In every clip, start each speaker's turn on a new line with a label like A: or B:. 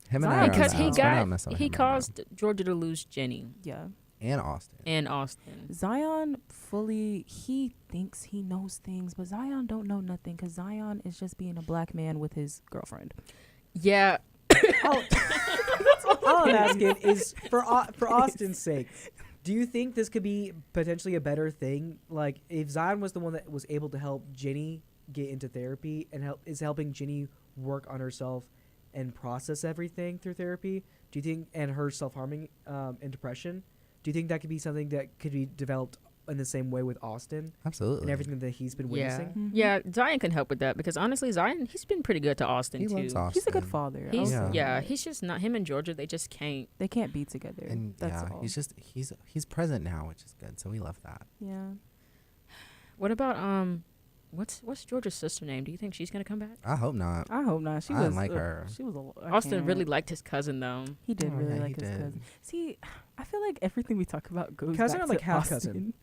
A: Him and I
B: Zion
A: are
C: because
A: on
C: he
A: the outs. We're not
C: got
A: messing with
C: he
A: him right now.
C: caused Georgia to lose Jenny
B: Yeah.
A: And Austin.
C: and Austin.
B: Zion he thinks he knows things, but Zion don't know nothing because Zion is just being a black man with his girlfriend.
C: Yeah,
D: All I'm asking is for Austin's sake, do you think this could be potentially a better thing? Like, if Zion was the one that was able to help Ginny get into therapy and is helping Ginny work on herself and process everything through therapy, do you think, and her self-harming and depression, do you think that could be something that could be developed in the same way with Austin
A: Absolutely.
D: and everything that he's been witnessing?
B: Mhm.
C: yeah. Zion can help with that because honestly, Zion he's been pretty good to Austin
A: He
C: too.
A: loves Austin.
B: He's a good father.
C: He's
A: Yeah.
C: yeah. He's just not him and Georgia. They just can't.
B: They can't be together.
A: And
B: That's
A: yeah,
B: all.
A: he's present now, which is good. So we love that.
B: Yeah.
C: What about what's Georgia's sister name? Do you think she's gonna come back?
A: I hope not.
B: I hope not. She
A: I
B: was
A: like her.
B: She was I
C: Austin
B: can't.
C: really liked his cousin though.
B: He did
A: Oh,
B: really
A: yeah,
B: like
A: he
B: his
A: did.
B: cousin. See, I feel like everything we talk about goes
D: Cousin
B: back
D: or, like,
B: to
D: half
B: Austin.
D: cousin?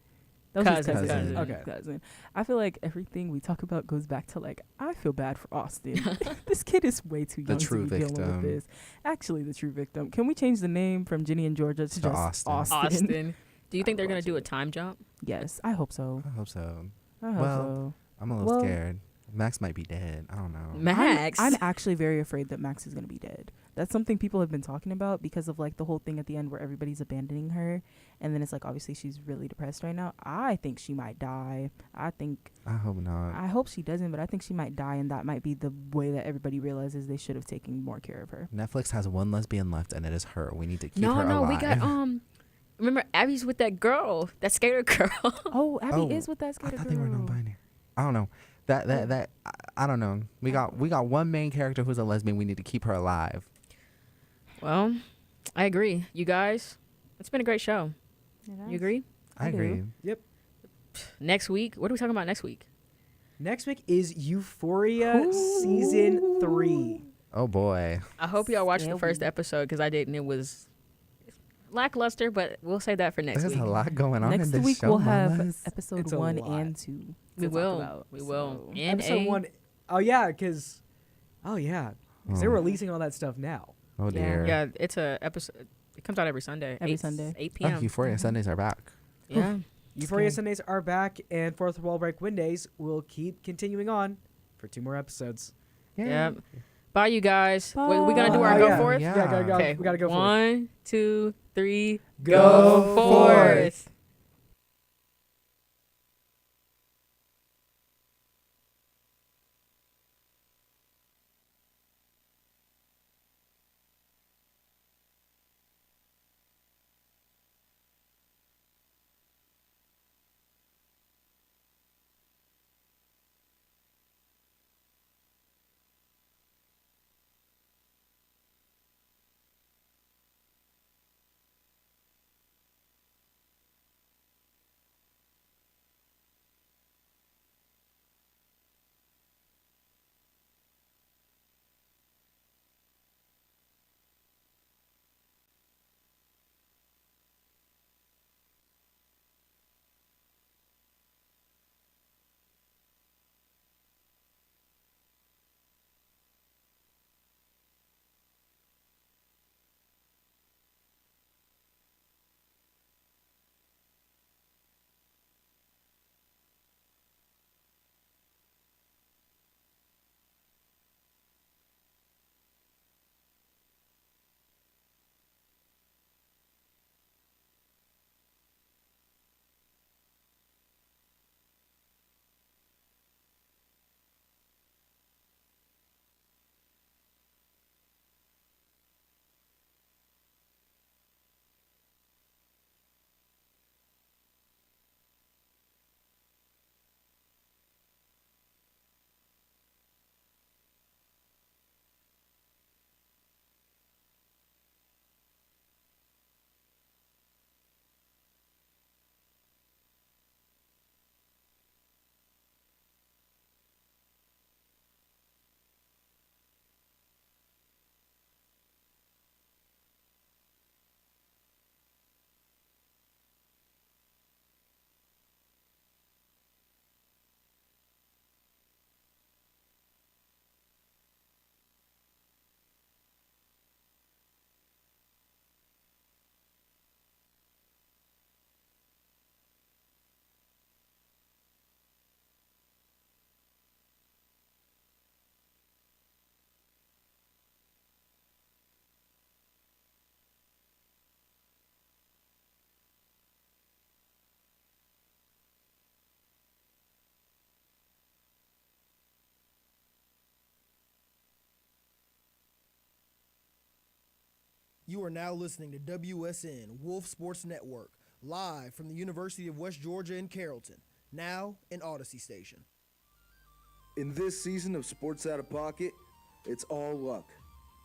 B: That was his
C: Cousin.
B: cousin.
D: Okay.
B: Cousin. I feel like everything we talk about goes back to like I feel bad for Austin. This kid is way too
A: The
B: young
A: true
B: to be dealing
A: victim.
B: with this. Actually, the true victim. Can we change the name from Ginny and Georgia to just
A: Austin.
C: Austin. Do you think they're gonna do a
B: it.
C: time jump?
B: Yes, I hope so.
A: I hope so.
B: I hope
A: Well,
B: so.
A: I'm a little
B: Well-
A: scared. Max might be dead. I don't know.
C: Max.
B: I'm actually very afraid that Max is going to be dead. That's something people have been talking about because of like the whole thing at the end where everybody's abandoning her. And then it's like, obviously she's really depressed right now. I think she might die.
A: I hope not.
B: I hope she doesn't, but I think she might die. And that might be the way that everybody realizes they should have taken more care of her.
A: Netflix has one lesbian left, and it is her. We need to keep
C: no,
A: her
C: no,
A: alive.
C: we got Remember Abby's with that girl, that skater girl.
B: Oh, Abby
A: Oh,
B: is with that
A: I
B: skater
A: thought
B: girl.
A: they were non-binary. I don't know. That I don't know. We got one main character who's a lesbian. We need to keep her alive.
C: Well, I agree. You guys, it's been a great show. You agree?
A: I
B: I do.
A: agree.
C: Next week, what are we talking about next week?
D: Next week is Euphoria season 3.
A: Oh boy.
C: I hope y'all watched the first
B: Scary.
C: episode because I didn't. It was lackluster, but we'll save that for next
A: There's
C: week.
A: a lot going on
B: Next
A: in this
B: week
A: show.
B: we'll have
A: mamas.
B: episode
D: It's a
B: 1
D: lot.
B: and 2.
C: We
B: to talk
C: will.
B: about,
C: We will.
B: so-
C: And
D: Episode
C: A.
D: 1. Oh, yeah, because... Oh, yeah. Because they're
A: Oh.
D: releasing all that stuff now.
A: Oh
B: Yeah.
A: dear.
C: Yeah, it's a episode. It comes out every Sunday.
B: Every Sunday.
C: 8
A: Oh,
C: p.m.
A: Euphoria Sundays are back.
C: Yeah.
D: Euphoria
B: scary.
D: Sundays are back, and Fourth Wall Break Wednesdays will keep continuing on for 2 more episodes.
C: Yeah. Bye, you guys. Wait, we gonna do our
D: Oh,
C: go
D: yeah.
C: forth?
A: Yeah.
D: Yeah, gotta go.
C: Okay.
D: We gotta go for it.
C: 1, 2, 3.
D: Go
C: forth.
E: You are now listening to WSN, Wolf Sports Network, live from the University of West Georgia in Carrollton, now an Odyssey station.
F: In this season of Sports Out of Pocket, it's all luck,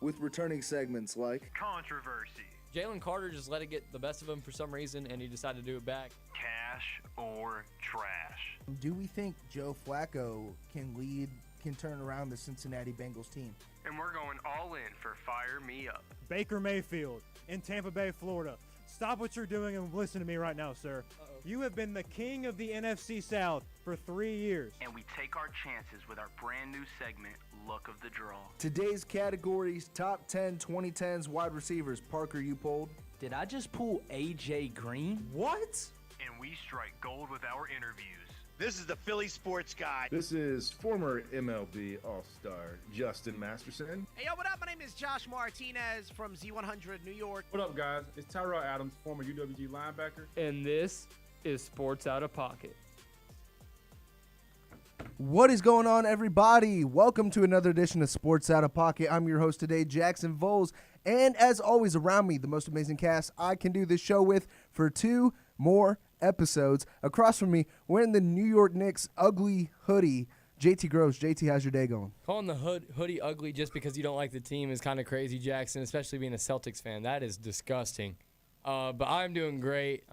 F: with returning segments like
G: Controversy,
H: Jalen Carter just let it get the best of him for some reason, and he decided to do it back.
G: Cash or Trash.
I: Do we think Joe Flacco can turn around the Cincinnati Bengals team?
G: And we're going all in for Fire Me Up.
J: Baker Mayfield in Tampa Bay, Florida. Stop what you're doing and listen to me right now, sir. You have been the king of the NFC South for 3 years.
G: And we take our chances with our brand new segment, Look of the Draw.
F: today's categories, top 10 2010s wide receivers. Parker, you polled.
K: Did I just pull A.J. Green?
F: What?
G: And we strike gold with our interviews.
L: This is the Philly Sports Guy.
M: This is former MLB All-Star Justin Masterson.
N: Hey, yo, what up? My name is Josh Martinez from Z100 New York.
O: What up, guys? It's Tyrell Adams, former UWG linebacker.
P: And this is Sports Out of Pocket.
I: What is going on, everybody? Welcome to another edition of Sports Out of Pocket. I'm your host today, Jackson Voles. And as always, around me, the most amazing cast I can do this show with for 2 more episodes. Across from me, wearing the New York Knicks ugly hoodie, JT Gross. JT, how's your day going?
H: Calling the hoodie ugly just because you don't like the team is kind of crazy, Jackson, especially being a Celtics fan. That is disgusting. But I'm doing great.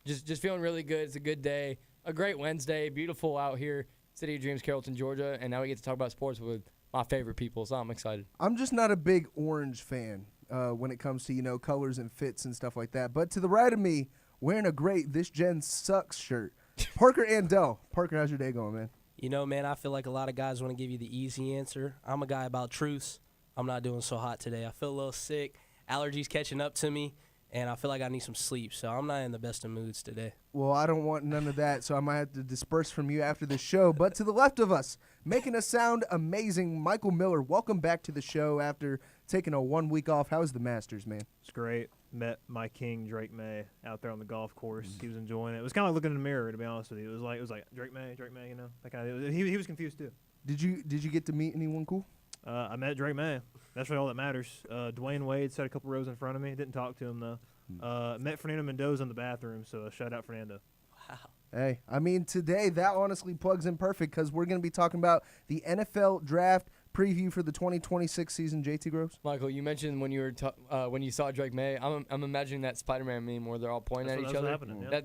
H: Just feeling really good. It's a good day. A great Wednesday. Beautiful out here. City of Dreams, Carrollton, Georgia. And now we get to talk about sports with my favorite people, so I'm excited.
I: I'm just not a big orange fan when it comes to, colors and fits and stuff like that. But to the right of me, wearing a great This Gen Sucks shirt, Parker Andell. Parker, how's your day going, man?
K: Man, I feel like a lot of guys want to give you the easy answer. I'm a guy about truths. I'm not doing so hot today. I feel a little sick. Allergies catching up to me, and I feel like I need some sleep, so I'm not in the best of moods today.
I: Well, I don't want none of that, so I might have to disperse from you after the show. But to the left of us, making us sound amazing, Michael Miller. Welcome back to the show after taking a 1 week off. How was the Masters, man?
J: It's great. Met my king, Drake May, out there on the golf course. He was enjoying it. It was kind of like looking in the mirror, to be honest with you. It was like Drake May, that kind of. He was confused too.
I: Did you get to meet anyone cool?
J: I met Drake May. That's really all that matters. Dwayne Wade sat a couple rows in front of me. Didn't talk to him though. Met Fernando Mendoza in the bathroom, so shout out Fernando.
K: Wow.
I: Hey, I mean, today that honestly plugs in perfect because we're going to be talking about the NFL draft preview for the 2026 season. JT Gross?
H: Michael, you mentioned when you were when you saw Drake May, I'm imagining that Spider-Man meme where they're all pointing at each other.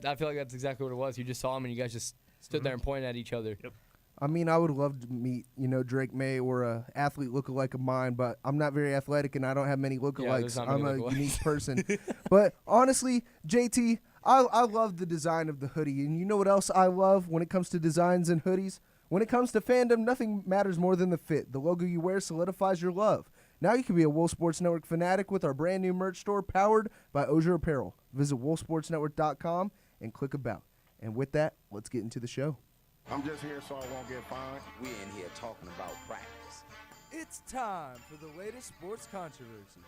H: I feel like that's exactly what it was. You just saw him and you guys just stood there and pointed at each other.
J: Yep.
I: I mean, I would love to meet, Drake May or a athlete lookalike of mine, but I'm not very athletic and I don't have many lookalikes. I'm a unique person. But honestly, JT, I love the design of the hoodie. And you know what else I love when it comes to designs and hoodies? When it comes to fandom, nothing matters more than the fit. The logo you wear solidifies your love. Now you can be a Wolf Sports Network fanatic with our brand new merch store powered by Osier Apparel. Visit wolfsportsnetwork.com and click about. And with that, let's get into the show.
M: I'm just here so I won't get fined.
Q: We're in here talking about practice.
R: It's time for the latest sports controversies.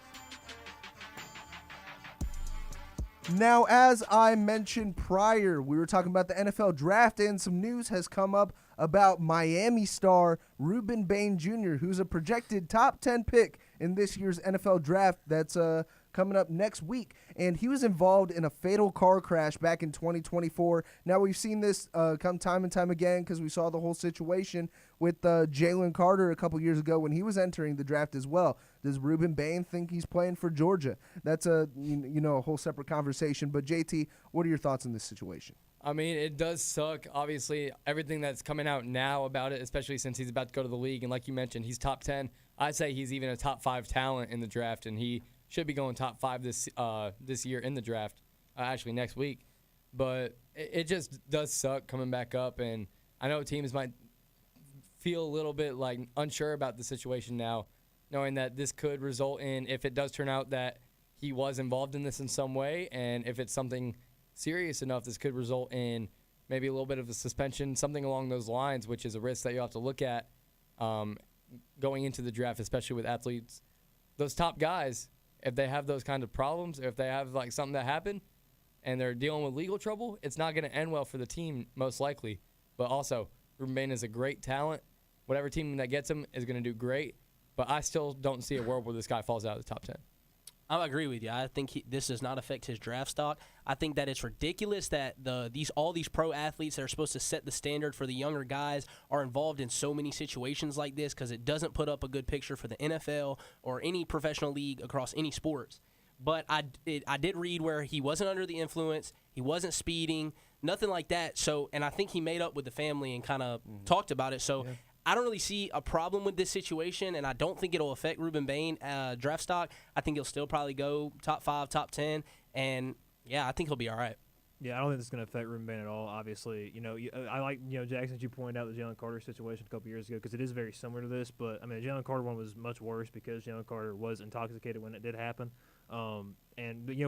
I: Now, as I mentioned prior, we were talking about the NFL draft, and some news has come up about Miami star Ruben Bain Jr., who's a projected top 10 pick in this year's NFL draft that's coming up next week. And he was involved in a fatal car crash back in 2024. Now, we've seen this come time and time again because we saw the whole situation with Jalen Carter a couple years ago when he was entering the draft as well. Does Ruben Bain think he's playing for Georgia? That's a whole separate conversation. But JT, what are your thoughts on this situation?
H: I mean, it does suck. Obviously, everything that's coming out now about it, especially since he's about to go to the league, and like you mentioned, he's top 10. I'd say he's even a top 5 talent in the draft, and he should be going top 5 this year in the draft, actually next week. But it just does suck coming back up, and I know teams might feel a little bit like unsure about the situation now, knowing that this could result in, if it does turn out that he was involved in this in some way, and if it's something serious enough, this could result in maybe a little bit of a suspension, something along those lines, which is a risk that you have to look at going into the draft, especially with athletes. Those top guys, if they have those kind of problems, or if they have like something that happened and they're dealing with legal trouble, it's not going to end well for the team, most likely. But also, Ruben Bain is a great talent. Whatever team that gets him is going to do great. But I still don't see a world where this guy falls out of the top 10.
K: I agree with you. I think this does not affect his draft stock. I think that it's ridiculous that all these pro athletes that are supposed to set the standard for the younger guys are involved in so many situations like this because it doesn't put up a good picture for the NFL or any professional league across any sports. But I did read where he wasn't under the influence, he wasn't speeding, nothing like that. So, and I think he made up with the family and kind of talked about it. So. Yeah. I don't really see a problem with this situation, and I don't think it'll affect Ruben Bain draft stock. I think he'll still probably go top 5, top 10, and, yeah, I think he'll be all right.
J: Yeah, I don't think this is going to affect Ruben Bain at all, obviously. I like, Jackson, you pointed out the Jalen Carter situation a couple years ago because it is very similar to this, but, the Jalen Carter one was much worse because Jalen Carter was intoxicated when it did happen. Jalen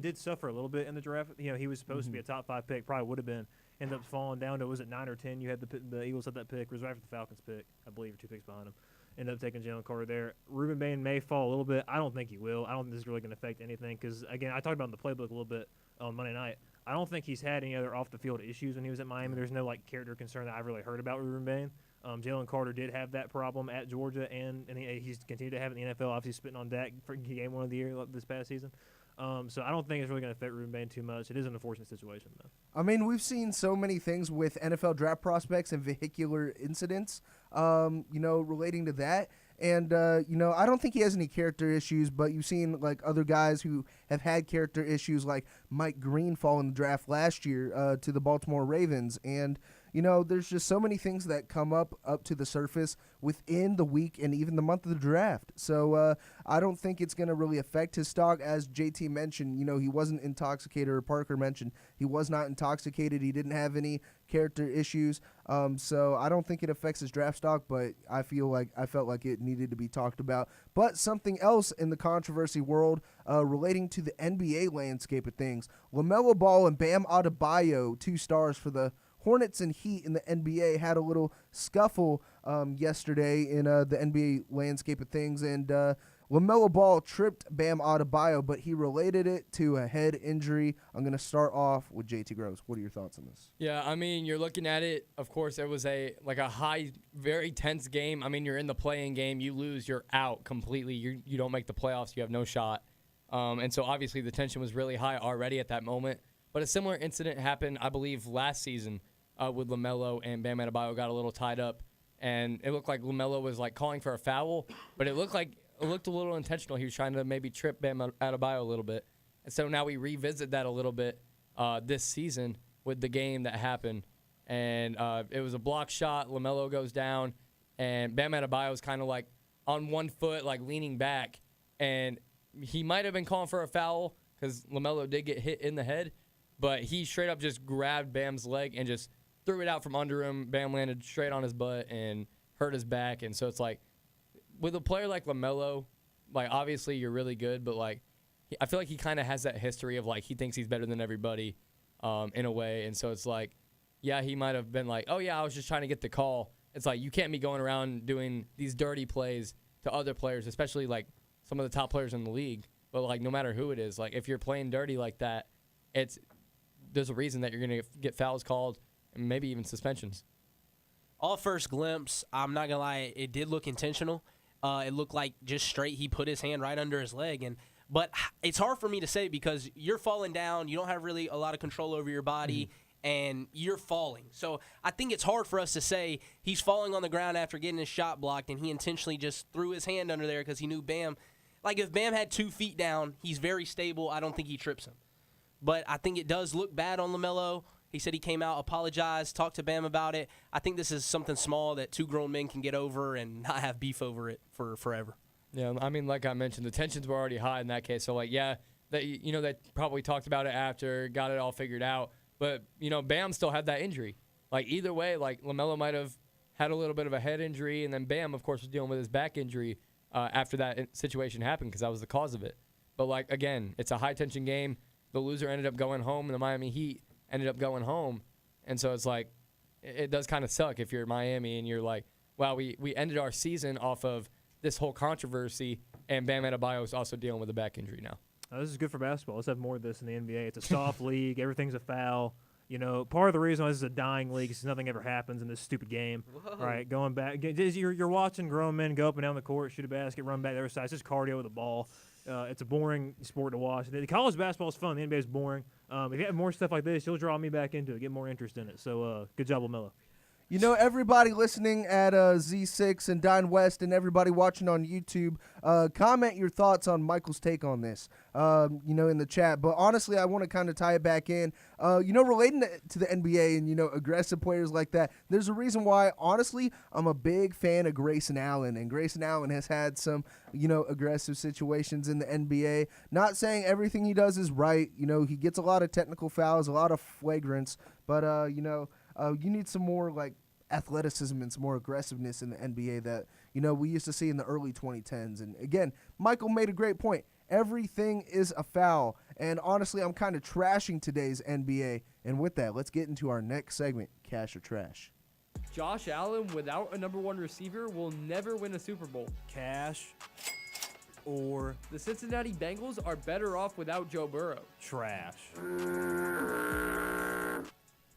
J: did suffer a little bit in the draft. He was supposed to be a top 5 pick, probably would have been. Ended up falling down to, was it 9 or 10? You had the Eagles had that pick. It was right after the Falcons pick, I believe, or 2 picks behind him. Ended up taking Jalen Carter there. Ruben Bain may fall a little bit. I don't think he will. I don't think this is really going to affect anything because, again, I talked about in the playbook a little bit on Monday night. I don't think he's had any other off-the-field issues when he was at Miami. There's no, character concern that I've really heard about Ruben Bain. Jalen Carter did have that problem at Georgia, and he's continued to have it in the NFL, obviously spitting on Dak for game 1 of the year this past season. So I don't think it's really going to affect Ruben Bain too much. It is an unfortunate situation, though.
I: We've seen so many things with NFL draft prospects and vehicular incidents, relating to that. And, I don't think he has any character issues, but you've seen, other guys who have had character issues, like Mike Green fall in the draft last year to the Baltimore Ravens. And, there's just so many things that come up to the surface within the week and even the month of the draft. So I don't think it's going to really affect his stock. As JT mentioned, he wasn't intoxicated, or Parker mentioned, he was not intoxicated. He didn't have any character issues. So I don't think it affects his draft stock, but I felt like it needed to be talked about. But something else in the controversy world relating to the NBA landscape of things, LaMelo Ball and Bam Adebayo, 2 stars for the Hornets and Heat in the NBA, had a little scuffle yesterday in the NBA landscape of things, and LaMelo Ball tripped Bam Adebayo, but he related it to a head injury. I'm going to start off with JT Groves. What are your thoughts on this?
H: Yeah, you're looking at it, of course, it was a high, very tense game. You're in the play-in game. You lose, you're out completely. You don't make the playoffs. You have no shot. And so, obviously, the tension was really high already at that moment. But a similar incident happened, I believe, last season with LaMelo, and Bam Adebayo got a little tied up. And it looked like LaMelo was, calling for a foul, but it looked a little intentional. He was trying to maybe trip Bam Adebayo a little bit. And so now we revisit that a little bit this season with the game that happened. And it was a block shot. LaMelo goes down, and Bam Adebayo was kind of on one foot, leaning back. And he might have been calling for a foul because LaMelo did get hit in the head, but he straight up just grabbed Bam's leg and just threw it out from under him. Bam landed straight on his butt and hurt his back. And so it's with a player like LaMelo, obviously you're really good, but I feel like he kind of has that history of he thinks he's better than everybody in a way. And so it's yeah, he might have been oh yeah, I was just trying to get the call. It's you can't be going around doing these dirty plays to other players, especially some of the top players in the league. But no matter who it is, if you're playing dirty like that, there's a reason that you're going to get fouls called and maybe even suspensions.
K: All first glimpse, I'm not going to lie, it did look intentional. It looked like just straight he put his hand right under his leg. But it's hard for me to say because you're falling down. You don't have really a lot of control over your body, and you're falling. So I think it's hard for us to say he's falling on the ground after getting his shot blocked, and he intentionally just threw his hand under there because he knew Bam. If Bam had 2 feet down, he's very stable. I don't think he trips him. But I think it does look bad on LaMelo. He said he came out, apologized, talked to Bam about it. I think this is something small that 2 grown men can get over and not have beef over it for forever.
H: Yeah, like I mentioned, the tensions were already high in that case. So, they probably talked about it after, got it all figured out. But, Bam still had that injury. Either way, LaMelo might have had a little bit of a head injury, and then Bam, of course, was dealing with his back injury after that situation happened because that was the cause of it. But, again, it's a high-tension game. The loser ended up going home, and the Miami Heat ended up going home. And so it's it does kind of suck if you're Miami and you're wow, we ended our season off of this whole controversy, and Bam Adebayo is also dealing with a back injury now.
J: This is good for basketball. Let's have more of this in the NBA. It's a soft league. Everything's a foul. You know, part of the reason why this is a dying league is nothing ever happens in this stupid game.
K: Whoa.
J: Right, going back. You're watching grown men go up and down the court, shoot a basket, run back the other side. It's just cardio with the ball. It's a boring sport to watch. The college basketball is fun. The NBA is boring. If you have more stuff like this, you'll draw me back into it, get more interest in it. So good job, LaMelo.
I: You know, everybody listening at Z6 and Dine West and everybody watching on YouTube, comment your thoughts on Michael's take on this, in the chat. But honestly, I want to kind of tie it back in. Relating to the NBA and, aggressive players like that, there's a reason why, honestly, I'm a big fan of Grayson Allen. And Grayson Allen has had some, aggressive situations in the NBA. Not saying everything he does is right. He gets a lot of technical fouls, a lot of flagrants. But, you need some more athleticism and some more aggressiveness in the NBA that, we used to see in the early 2010s. And again, Michael made a great point. Everything is a foul. And honestly, I'm kind of trashing today's NBA. And with that, let's get into our next segment, Cash or Trash.
P: Josh Allen without a number one receiver will never win a Super Bowl.
J: Cash or
P: The Cincinnati Bengals are better off without Joe Burrow.
J: trash.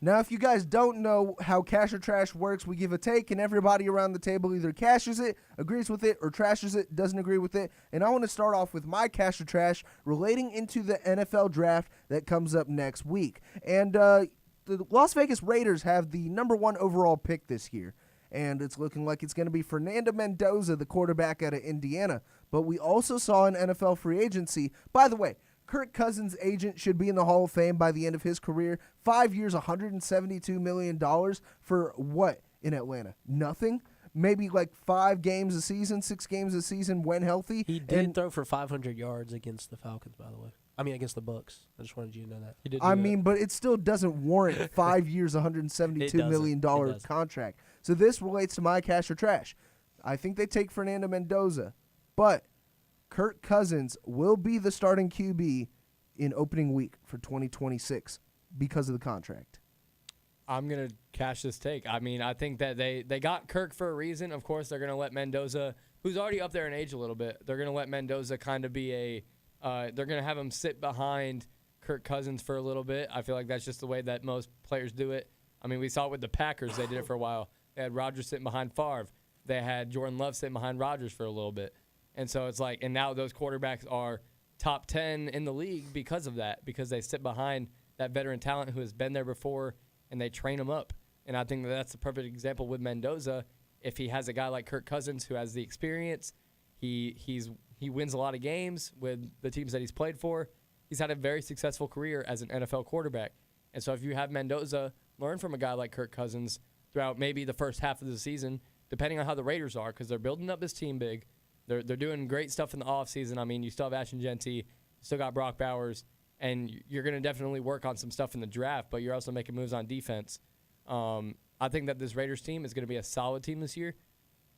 I: Now, if you guys don't know how Cash or Trash works, we give a take, and everybody around the table either cashes it, agrees with it, or trashes it, doesn't agree with it. And I want to start off with my Cash or Trash relating into the NFL draft that comes up next week. And the Las Vegas Raiders have the number 1 overall pick this year. And it's looking like it's going to be Fernando Mendoza, the quarterback out of Indiana. But we also saw an NFL free agency. By the way, Kirk Cousins' agent should be in the Hall of Fame by the end of his career. 5 years, $172 million for what in Atlanta? Nothing? Maybe 5 games a season, 6 games a season when healthy.
K: He did throw for 500 yards against the Falcons, by the way. I mean, against the Bucks. I just wanted you to know that. He did
I: but it still doesn't warrant 5 years, $172 million contract. So this relates to my Cash or Trash. I think they take Fernando Mendoza, but Kirk Cousins will be the starting QB in opening week for 2026 because of the contract.
H: I'm going to cash this take. I mean, I think that they got Kirk for a reason. Of course, they're going to let Mendoza, who's already up there in age a little bit, they're going to let Mendoza kind of be they're going to have him sit behind Kirk Cousins for a little bit. I feel like that's just the way that most players do it. I mean, we saw it with the Packers. They did it for a while. They had Rodgers sitting behind Favre. They had Jordan Love sitting behind Rodgers for a little bit. And so it's and now those quarterbacks are top 10 in the league because of that, because they sit behind that veteran talent who has been there before, and they train them up. And I think that's the perfect example with Mendoza. If he has a guy like Kirk Cousins who has the experience, he wins a lot of games with the teams that he's played for. He's had a very successful career as an NFL quarterback. And so if you have Mendoza learn from a guy like Kirk Cousins throughout maybe the first half of the season, depending on how the Raiders are, because they're building up this team big. They're doing great stuff in the offseason. I mean, you still have Ashton Genty, you still got Brock Bowers, and you're going to definitely work on some stuff in the draft, but you're also making moves on defense. I think that this Raiders team is going to be a solid team this year.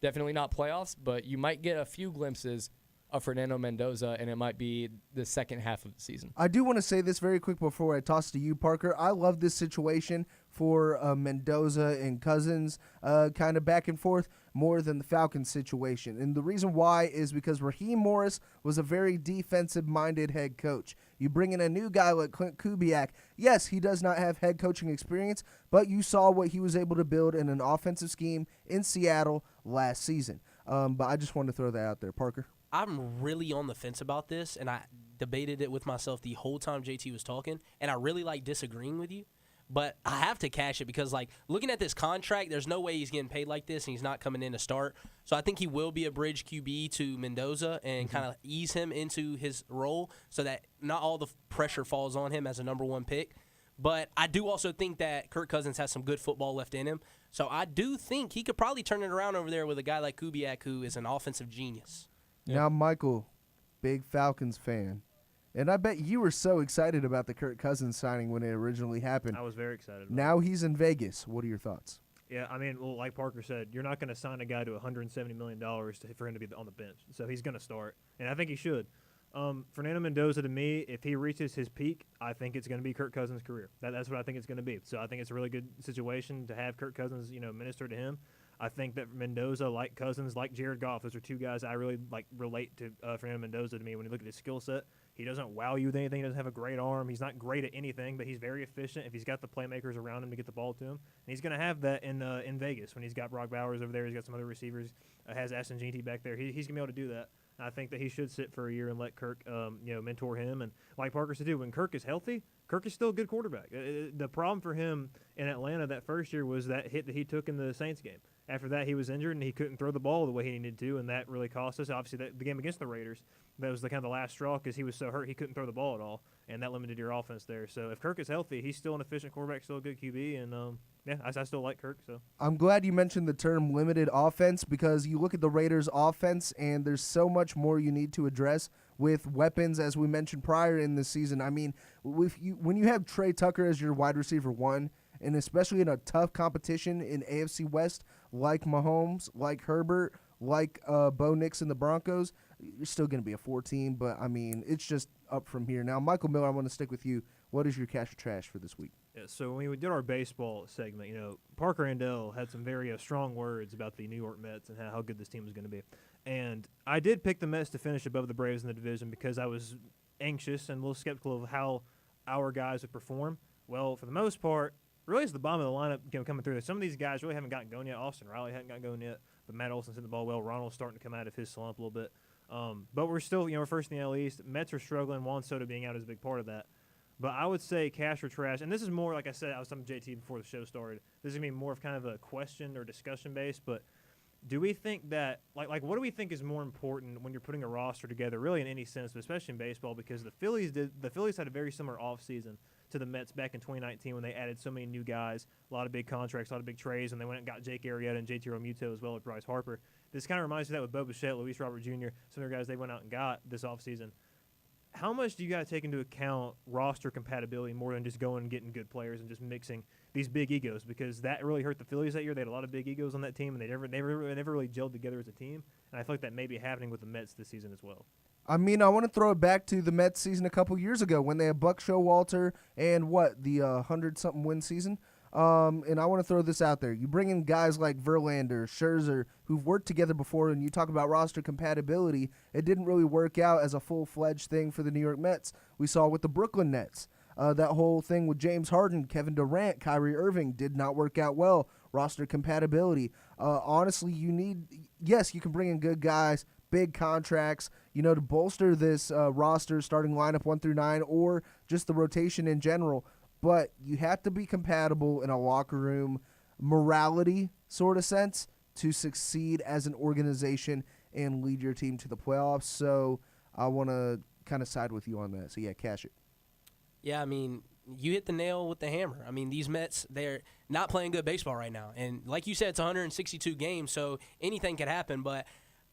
H: Definitely not playoffs, but you might get a few glimpses of Fernando Mendoza, and it might be the second half of the season.
I: I do want to say this very quick before I toss to you, Parker. I love this situation for Mendoza and Cousins kind of back and forth more than the Falcons situation. And the reason why is because Raheem Morris was a very defensive-minded head coach. You bring in a new guy like Clint Kubiak. Yes, he does not have head coaching experience, but you saw what he was able to build in an offensive scheme in Seattle last season. But I just wanted to throw that out there. Parker?
K: I'm really on the fence about this, and I debated it with myself the whole time JT was talking, and I really like disagreeing with you. But I have to cash it because, looking at this contract, there's no way he's getting paid like this, and he's not coming in to start. So I think he will be a bridge QB to Mendoza and kind of ease him into his role so that not all the pressure falls on him as a number 1 pick. But I do also think that Kirk Cousins has some good football left in him. So I do think he could probably turn it around over there with a guy like Kubiak, who is an offensive genius.
I: Now, Michael, big Falcons fan. And I bet you were so excited about the Kirk Cousins signing when it originally happened.
J: I was very excited.
I: Now he's in Vegas. What are your thoughts?
J: Yeah, I mean, well, like Parker said, you're not going to sign a guy to $170 million for him to be on the bench. So he's going to start, and I think he should. Fernando Mendoza, to me, if he reaches his peak, I think it's going to be Kirk Cousins' career. That's what I think it's going to be. So I think it's a really good situation to have Kirk Cousins, minister to him. I think that Mendoza, like Cousins, like Jared Goff, those are two guys I really relate to Fernando Mendoza to me when you look at his skill set. He doesn't wow you with anything. He doesn't have a great arm. He's not great at anything, but he's very efficient if he's got the playmakers around him to get the ball to him. And he's going to have that in Vegas when he's got Brock Bowers over there. He's got some other receivers. Has Aston Jeanty back there. He's going to be able to do that. I think that he should sit for a year and let Kirk, mentor him. And like Parker said, too, when Kirk is healthy, Kirk is still a good quarterback. The problem for him in Atlanta that first year was that hit that he took in the Saints game. After that, he was injured and he couldn't throw the ball the way he needed to, and that really cost us. Obviously, the game against the Raiders, that was the kind of the last straw because he was so hurt he couldn't throw the ball at all, and that limited your offense there. So if Kirk is healthy, he's still an efficient quarterback, still a good QB, and I still like Kirk. So
I: I'm glad you mentioned the term limited offense because you look at the Raiders' offense and there's so much more you need to address with weapons, as we mentioned prior in the season. I mean, when you have Trey Tucker as your wide receiver one, and especially in a tough competition in AFC West like Mahomes, like Herbert, like Bo Nix and the Broncos, you're still going to be a 4 team. But, I mean, it's just up from here. Now, Michael Miller, I want to stick with you. What is your cash or trash for this week?
J: Yeah, so when we did our baseball segment, Parker Andell had some very strong words about the New York Mets and how good this team was going to be. And I did pick the Mets to finish above the Braves in the division because I was anxious and a little skeptical of how our guys would perform. Well, for the most part, really it's the bottom of the lineup coming through. Some of these guys really haven't gotten going yet. Austin Riley hadn't gotten going yet, but Matt Olson's hit the ball well. Ronald's starting to come out of his slump a little bit. But we're still, we're first in the NL East. Mets are struggling. Juan Soto being out is a big part of that. But I would say cash or trash, and this is more, like I said, I was talking to JT before the show started. This is going to be more of kind of a question or discussion based, but do we think that, like what do we think is more important when you're putting a roster together, really in any sense, but especially in baseball, because the Phillies had a very similar offseason to the Mets back in 2019 when they added so many new guys, a lot of big contracts, a lot of big trades, and they went and got Jake Arrieta and JT Realmuto as well as Bryce Harper. This kind of reminds me of that with Bo Bichette, Luis Robert Jr., some of the guys they went out and got this offseason. How much do you got to take into account roster compatibility more than just going and getting good players and just mixing these big egos? Because that really hurt the Phillies that year. They had a lot of big egos on that team, and they never really gelled together as a team. And I feel like that may be happening with the Mets this season as well.
I: I mean, I want to throw it back to the Mets season a couple years ago when they had Buck Showalter and the 100-something win season. And I want to throw this out there. You bring in guys like Verlander, Scherzer, who've worked together before, and you talk about roster compatibility. It didn't really work out as a full-fledged thing for the New York Mets. We saw with the Brooklyn Nets. That whole thing with James Harden, Kevin Durant, Kyrie Irving did not work out well. Roster compatibility. Honestly, yes, you can bring in good guys, big contracts, to bolster this roster, starting lineup 1 through 9, or just the rotation in general. But you have to be compatible in a locker room morality sort of sense to succeed as an organization and lead your team to the playoffs. So I want to kind of side with you on that. So, yeah, cash it.
K: Yeah, I mean, you hit the nail with the hammer. I mean, these Mets, they're not playing good baseball right now. And like you said, it's 162 games, so anything could happen. But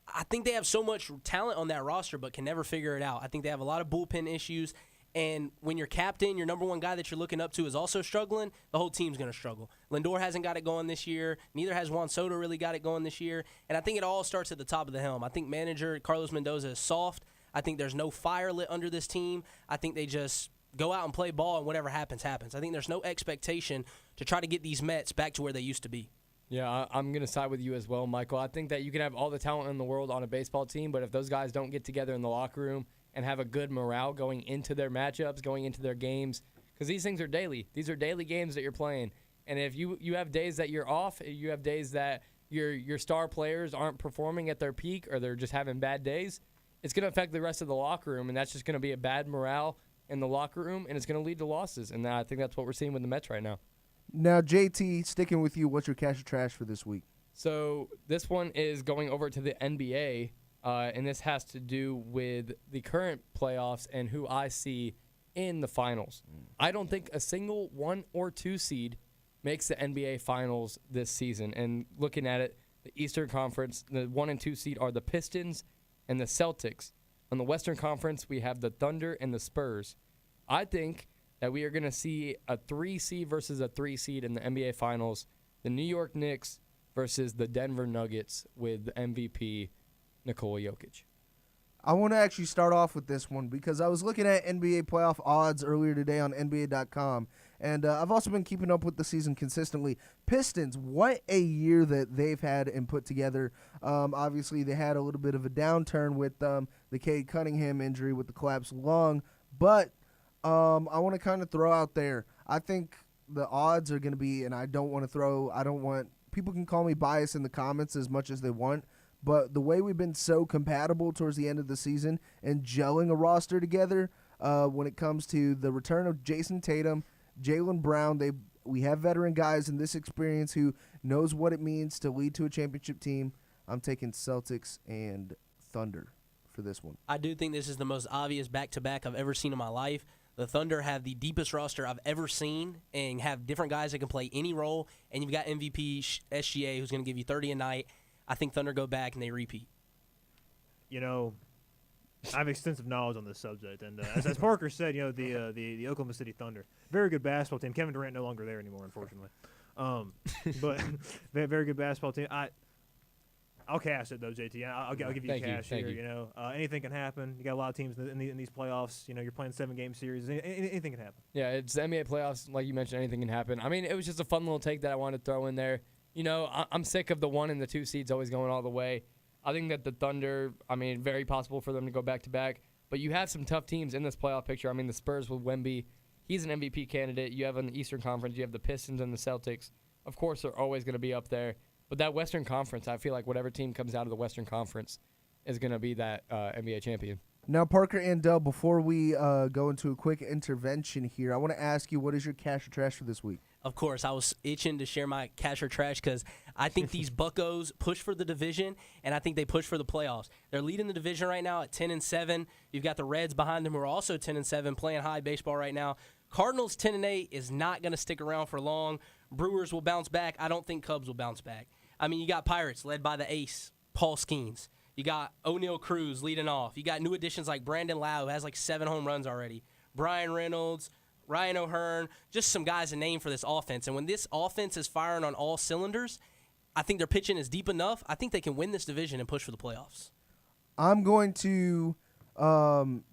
K: I think they have so much talent on that roster but can never figure it out. I think they have a lot of bullpen issues. And when your captain, your number one guy that you're looking up to is also struggling, the whole team's going to struggle. Lindor hasn't got it going this year. Neither has Juan Soto really got it going this year. And I think it all starts at the top of the helm. I think manager Carlos Mendoza is soft. I think there's no fire lit under this team. I think they just go out and play ball, and whatever happens, happens. I think there's no expectation to try to get these Mets back to where they used to be.
H: Yeah, I'm going to side with you as well, Michael. I think that you can have all the talent in the world on a baseball team, but if those guys don't get together in the locker room and have a good morale going into their matchups, going into their games, because these things are daily. These are daily games that you're playing. And if you have days that you're off, you have days that your star players aren't performing at their peak or they're just having bad days, it's going to affect the rest of the locker room, and that's just going to be a bad morale in the locker room, and it's going to lead to losses. And I think that's what we're seeing with the Mets right now.
I: Now, JT, sticking with you, what's your cash or trash for this week?
H: So this one is going over to the NBA, and this has to do with the current playoffs and who I see in the finals. I don't think a single 1 or 2 seed makes the NBA finals this season. And looking at it, the Eastern Conference, the 1 and 2 seed are the Pistons and the Celtics. On the Western Conference, we have the Thunder and the Spurs. I think that we are going to see a 3 seed versus a 3 seed in the NBA finals. The New York Knicks versus the Denver Nuggets with MVP Nikola Jokic.
I: I want to actually start off with this one because I was looking at NBA playoff odds earlier today on NBA.com, And I've also been keeping up with the season consistently. Pistons, what a year that they've had and put together. Obviously, they had a little bit of a downturn with the Cade Cunningham injury with the collapsed lung. But I want to kind of throw out there, I think the odds are going to be, and people can call me biased in the comments as much as they want, but the way we've been so compatible towards the end of the season and gelling a roster together when it comes to the return of Jason Tatum, Jaylen Brown, we have veteran guys in this experience who knows what it means to lead to a championship team. I'm taking Celtics and Thunder for this one.
K: I do think this is the most obvious back-to-back I've ever seen in my life. The Thunder have the deepest roster I've ever seen and have different guys that can play any role, and you've got MVP SGA who's going to give you 30 a night. I think Thunder go back and they repeat.
J: You know, I have extensive knowledge on this subject, and as Parker said, you know, the Oklahoma City Thunder, very good basketball team. Kevin Durant no longer there anymore, unfortunately, but very good basketball team. I'll cash it though, JT. I'll give you cash here. You know, anything can happen. You got a lot of teams in these playoffs. You know, you're playing 7-game series. Anything can happen.
H: Yeah, it's the NBA playoffs. Like you mentioned, anything can happen. I mean, it was just a fun little take that I wanted to throw in there. You know, I'm sick of the 1 and the 2 seeds always going all the way. I think that the Thunder, I mean, very possible for them to go back-to-back. But you have some tough teams in this playoff picture. I mean, the Spurs with Wemby, he's an MVP candidate. You have in the Eastern Conference, you have the Pistons and the Celtics. Of course, they're always going to be up there. But that Western Conference, I feel like whatever team comes out of the Western Conference is going to be that NBA champion.
I: Now, Parker and Dell, before we go into a quick intervention here, I want to ask you, what is your cash or trash for this week?
K: Of course, I was itching to share my cash or trash because I think these Buccos push for the division, and I think they push for the playoffs. They're leading the division right now at 10-7. You've got the Reds behind them who are also 10-7, playing high baseball right now. Cardinals 10-8 is not going to stick around for long. Brewers will bounce back. I don't think Cubs will bounce back. I mean, you got Pirates led by the ace, Paul Skeens. You got O'Neal Cruz leading off. You got new additions like Brandon Lau, who has like 7 home runs already. Brian Reynolds, Ryan O'Hearn, just some guys to name for this offense. And when this offense is firing on all cylinders, I think their pitching is deep enough. I think they can win this division and push for the playoffs.
I: I'm going to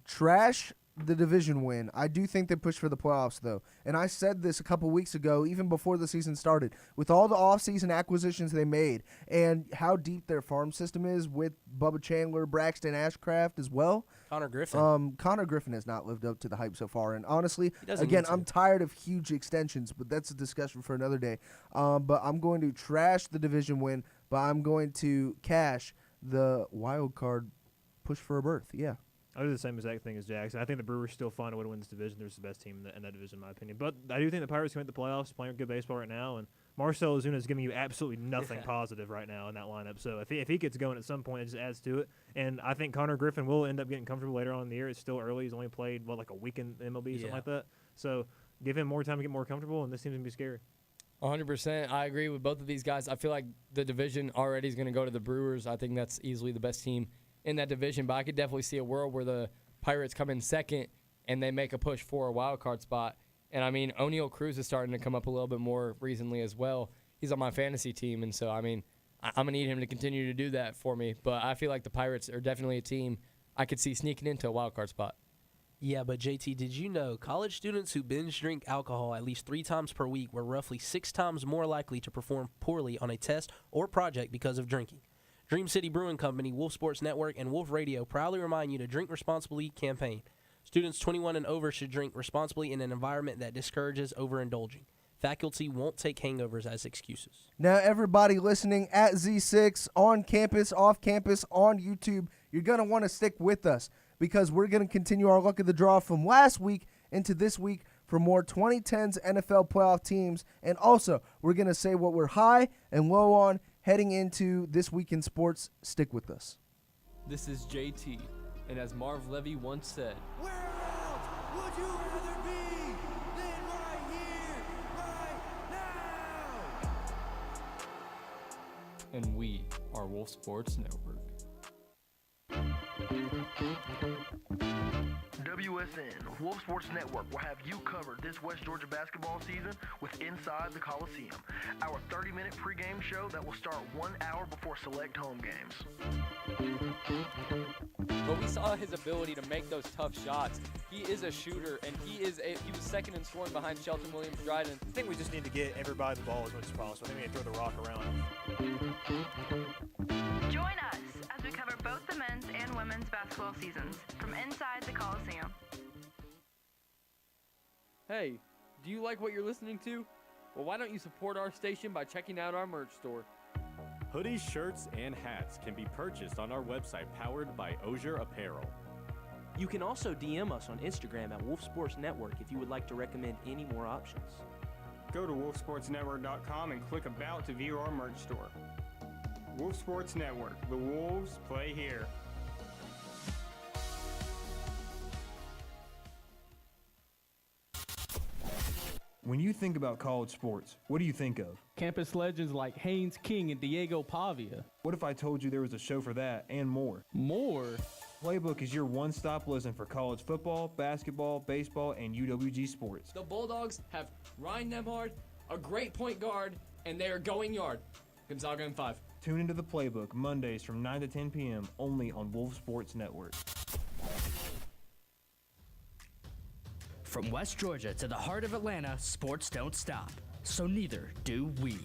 I: trash the division win. I do think they push for the playoffs, though. And I said this a couple weeks ago, even before the season started. With all the offseason acquisitions they made and how deep their farm system is with Bubba Chandler, Braxton Ashcraft as well.
K: Connor Griffin.
I: Connor Griffin has not lived up to the hype so far. And honestly,
K: doesn't
I: again,
K: need to.
I: I'm tired of huge extensions, but that's a discussion for another day. But I'm going to trash the division win, but I'm going to cash the wild card push for a berth. Yeah.
J: I do the same exact thing as Jackson. I think the Brewers still find a way to win this division. They're just the best team in that division, in my opinion. But I do think the Pirates can make the playoffs, playing good baseball right now. And Marcell Ozuna is giving you absolutely nothing positive right now in that lineup. So if he gets going at some point, it just adds to it. And I think Connor Griffin will end up getting comfortable later on in the year. It's still early. He's only played, like a week in MLB, something like that. So give him more time to get more comfortable, and this team's going to be scary.
H: 100%. I agree with both of these guys. I feel like the division already is going to go to the Brewers. I think that's easily the best team in that division. But I could definitely see a world where the Pirates come in second and they make a push for a wild card spot. And, I mean, O'Neal Cruz is starting to come up a little bit more recently as well. He's on my fantasy team, and so, I mean, I'm going to need him to continue to do that for me. But I feel like the Pirates are definitely a team I could see sneaking into a wild card spot.
K: Yeah, but JT, did you know college students who binge drink alcohol at least 3 times per week were roughly 6 times more likely to perform poorly on a test or project because of drinking? Dream City Brewing Company, Wolf Sports Network, and Wolf Radio proudly remind you to drink responsibly campaign. Students 21 and over should drink responsibly in an environment that discourages overindulging. Faculty won't take hangovers as excuses.
I: Now, everybody listening at Z6, on campus, off campus, on YouTube, you're going to want to stick with us because we're going to continue our luck of the draw from last week into this week for more 2010s NFL playoff teams. And also, we're going to say what we're high and low on heading into this week in sports. Stick with us.
P: This is JT, and as Marv Levy once said,
R: Where else would you rather be than right here, right now?
P: and we are Wolf Sports Network.
G: WSN, Wolf Sports Network, will have you covered this West Georgia basketball season with Inside the Coliseum, our 30-minute pregame show that will start 1 hour before select home games.
H: But we saw his ability to make those tough shots. He is a shooter, and he was second in scoring behind Shelton Williams-Dryden.
J: I think we just need to get everybody the ball as much as possible. I think we need to throw the rock around.
S: Join us as we cover both the men's and women's basketball seasons from inside the Coliseum.
P: Hey, do you like what you're listening to? Well, why don't you support our station by checking out our merch store?
T: Hoodies, shirts, and hats can be purchased on our website powered by Osier Apparel.
U: You can also DM us on Instagram at Wolf Sports Network if you would like to recommend any more options.
V: Go to wolfsportsnetwork.com and click About to view our merch store. Wolf Sports Network. The Wolves play here.
W: When you think about college sports, what do you think of?
X: Campus legends like Haynes King and Diego Pavia.
W: What if I told you there was a show for that and more?
X: More?
W: Playbook is your one-stop listen for college football, basketball, baseball, and UWG sports.
P: The Bulldogs have Ryan Nemhard, a great point guard, and they are going yard. Gonzaga in 5.
W: Tune into the Playbook Mondays from 9 to 10 p.m. only on Wolf Sports Network.
Y: From West Georgia to the heart of Atlanta, sports don't stop. So neither do we.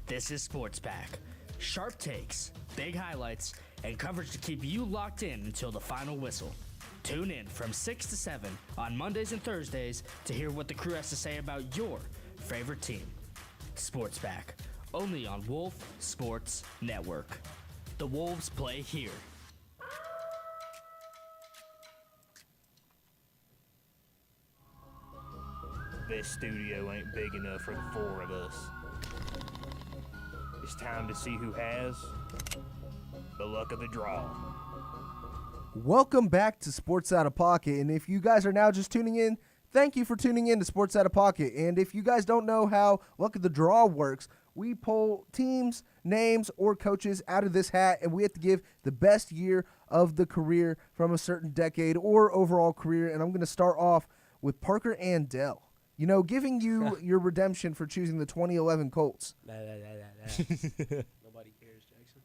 Y: This is Sports Pack. Sharp takes, big highlights, and coverage to keep you locked in until the final whistle. Tune in from 6 to 7 on Mondays and Thursdays to hear what the crew has to say about your favorite team. Sports Pack, only on Wolf Sports Network. The Wolves play here.
W: This studio ain't big enough for the four of us. It's time to see who has the luck of the draw.
I: Welcome back to Sports Out of Pocket. And if you guys are now just tuning in, thank you for tuning in to Sports Out of Pocket. And if you guys don't know how luck of the draw works, we pull teams, names, or coaches out of this hat, and we have to give the best year of the career from a certain decade or overall career. And I'm going to start off with Parker Andell. You know, giving you your redemption for choosing the 2011 Colts.
K: Nobody cares, Jackson.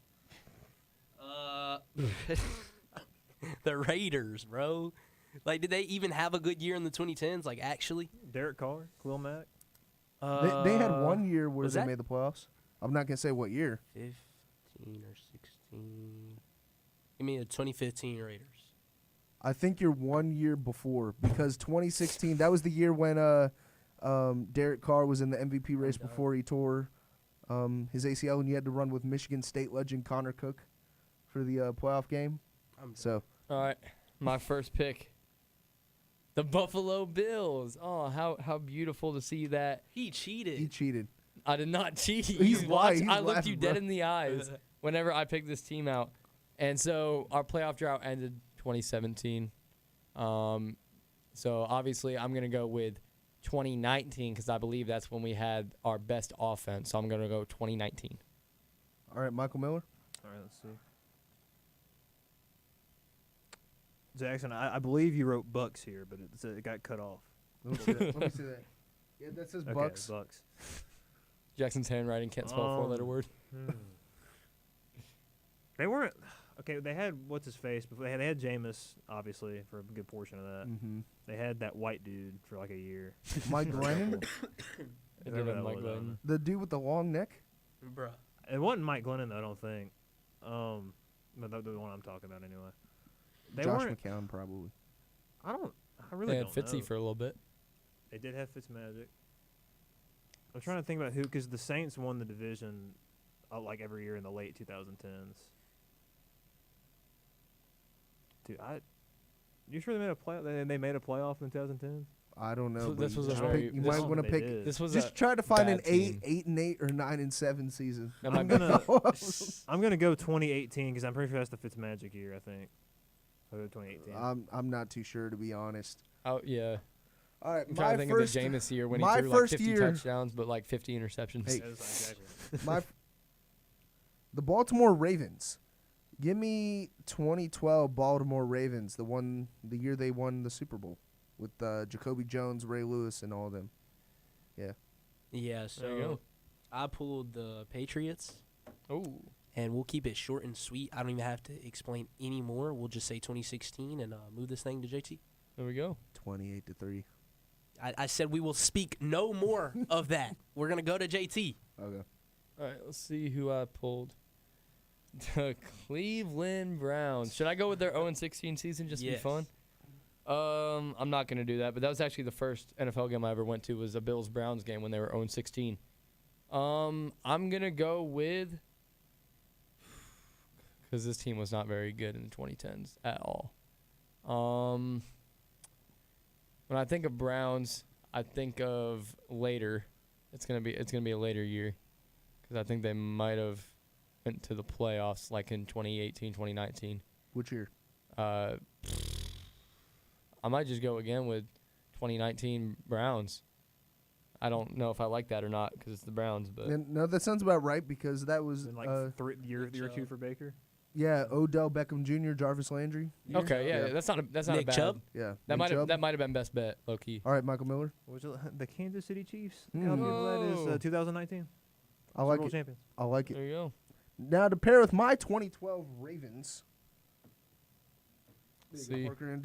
K: The Raiders, bro. Like, did they even have a good year in the 2010s? Like, actually?
J: Derek Carr, Khalil Mack.
I: They had 1 year where they made the playoffs. I'm not going to say what year.
K: 15 or 16. You mean the 2015 Raiders?
I: I think you're 1 year before, because 2016, that was the year when Derek Carr was in the MVP race before he tore his ACL, and you had to run with Michigan State legend Connor Cook for the playoff game.
H: All right, my first pick, the Buffalo Bills. Oh, how beautiful to see that.
K: He cheated.
I: He cheated.
H: I did not cheat.
I: He's lying.
H: I looked you dead in the eyes whenever I picked this team out. And so our playoff drought ended 2017. So obviously I'm going to go with 2019 because I believe that's when we had our best offense. So I'm going to go 2019.
I: All right, Michael Miller.
J: All right, let's see. Jackson, I believe you wrote Bucks here, but it got cut off.
I: Let me see that. Let me see that. Yeah, that says
J: Okay,
I: Bucks.
J: Bucks.
H: Jackson's handwriting can't spell a four-letter word.
J: They weren't. Okay, they had what's his face, but they had Jameis obviously for a good portion of that.
I: Mm-hmm.
J: They had that white dude for like a year.
I: Mike Glennon?
J: Whoever that was.
I: The dude with the long neck?
K: Bruh.
J: It wasn't Mike Glennon though, I don't think. But the one I'm talking about anyway. They
I: Josh
J: weren't-
I: McCown, probably.
J: I really
H: They had
J: don't
H: Fitzy
J: know.
H: for a little bit.
J: They did have Fitzmagic. I'm trying to think about who, because the Saints won the division like every year in the late 2010s. Dude, you sure they made a play? They made a playoff in the 2010s?
I: I don't know.
H: So
I: but
H: this was
I: you
H: a
I: just
H: very-
I: pick- you
H: this
I: might
H: was-
I: want to
J: they
I: pick.
J: did.
H: This was
I: just
H: a
I: try to find an
H: bad team.
I: 8-8 or 9-7 season.
J: I'm gonna go 2018 because I'm pretty sure that's the Fitzmagic year. I think. I'll go 2018.
I: I'm not too sure, to be honest.
H: Oh yeah.
I: All right,
H: I'm trying to think of the Jameis year when he threw like 50 touchdowns but like 50 interceptions.
I: Hey, the Baltimore Ravens Give me 2012 Baltimore Ravens, the year they won the Super Bowl with Jacoby Jones, Ray Lewis, and all of them. Yeah.
K: Yeah, so I pulled the Patriots.
H: Oh.
K: And we'll keep it short and sweet. I don't even have to explain any more. We'll just say 2016 and move this thing to JT.
H: There we go.
I: 28-3.
K: I said we will speak no more of that. We're going to go to JT.
I: Okay.
H: All right, let's see who I pulled. The Cleveland Browns. Should I go with their 0-16 season just to be fun? I'm not going to do that, but that was actually the first NFL game I ever went to was a Bills-Browns game when they were 0-16. I'm going to go with, because this team was not very good in the 2010s at all. When I think of Browns, I think of later. It's gonna be a later year, because I think they might have went to the playoffs like in 2018, 2019.
I: Which year?
H: I might just go again with 2019 Browns. I don't know if I like that or not because it's the Browns, but
I: No, that sounds about right because that was
J: like year or two for Baker.
I: Yeah, Odell Beckham Jr., Jarvis Landry. year.
H: okay, yeah, that's not a
K: Nick
H: bad.
K: Chubb?
I: Yeah,
H: that
I: Nick Chubb.
H: might have been best bet, low key.
I: All right, Michael Miller.
J: Was it the Kansas City Chiefs?
I: Mm.
J: How beautiful that is 2019.
I: I like
J: Super Bowl
I: it.
J: champions.
I: I like it.
H: There you go.
I: Now to pair with my 2012 Ravens. There you go,
H: See.
I: Parker and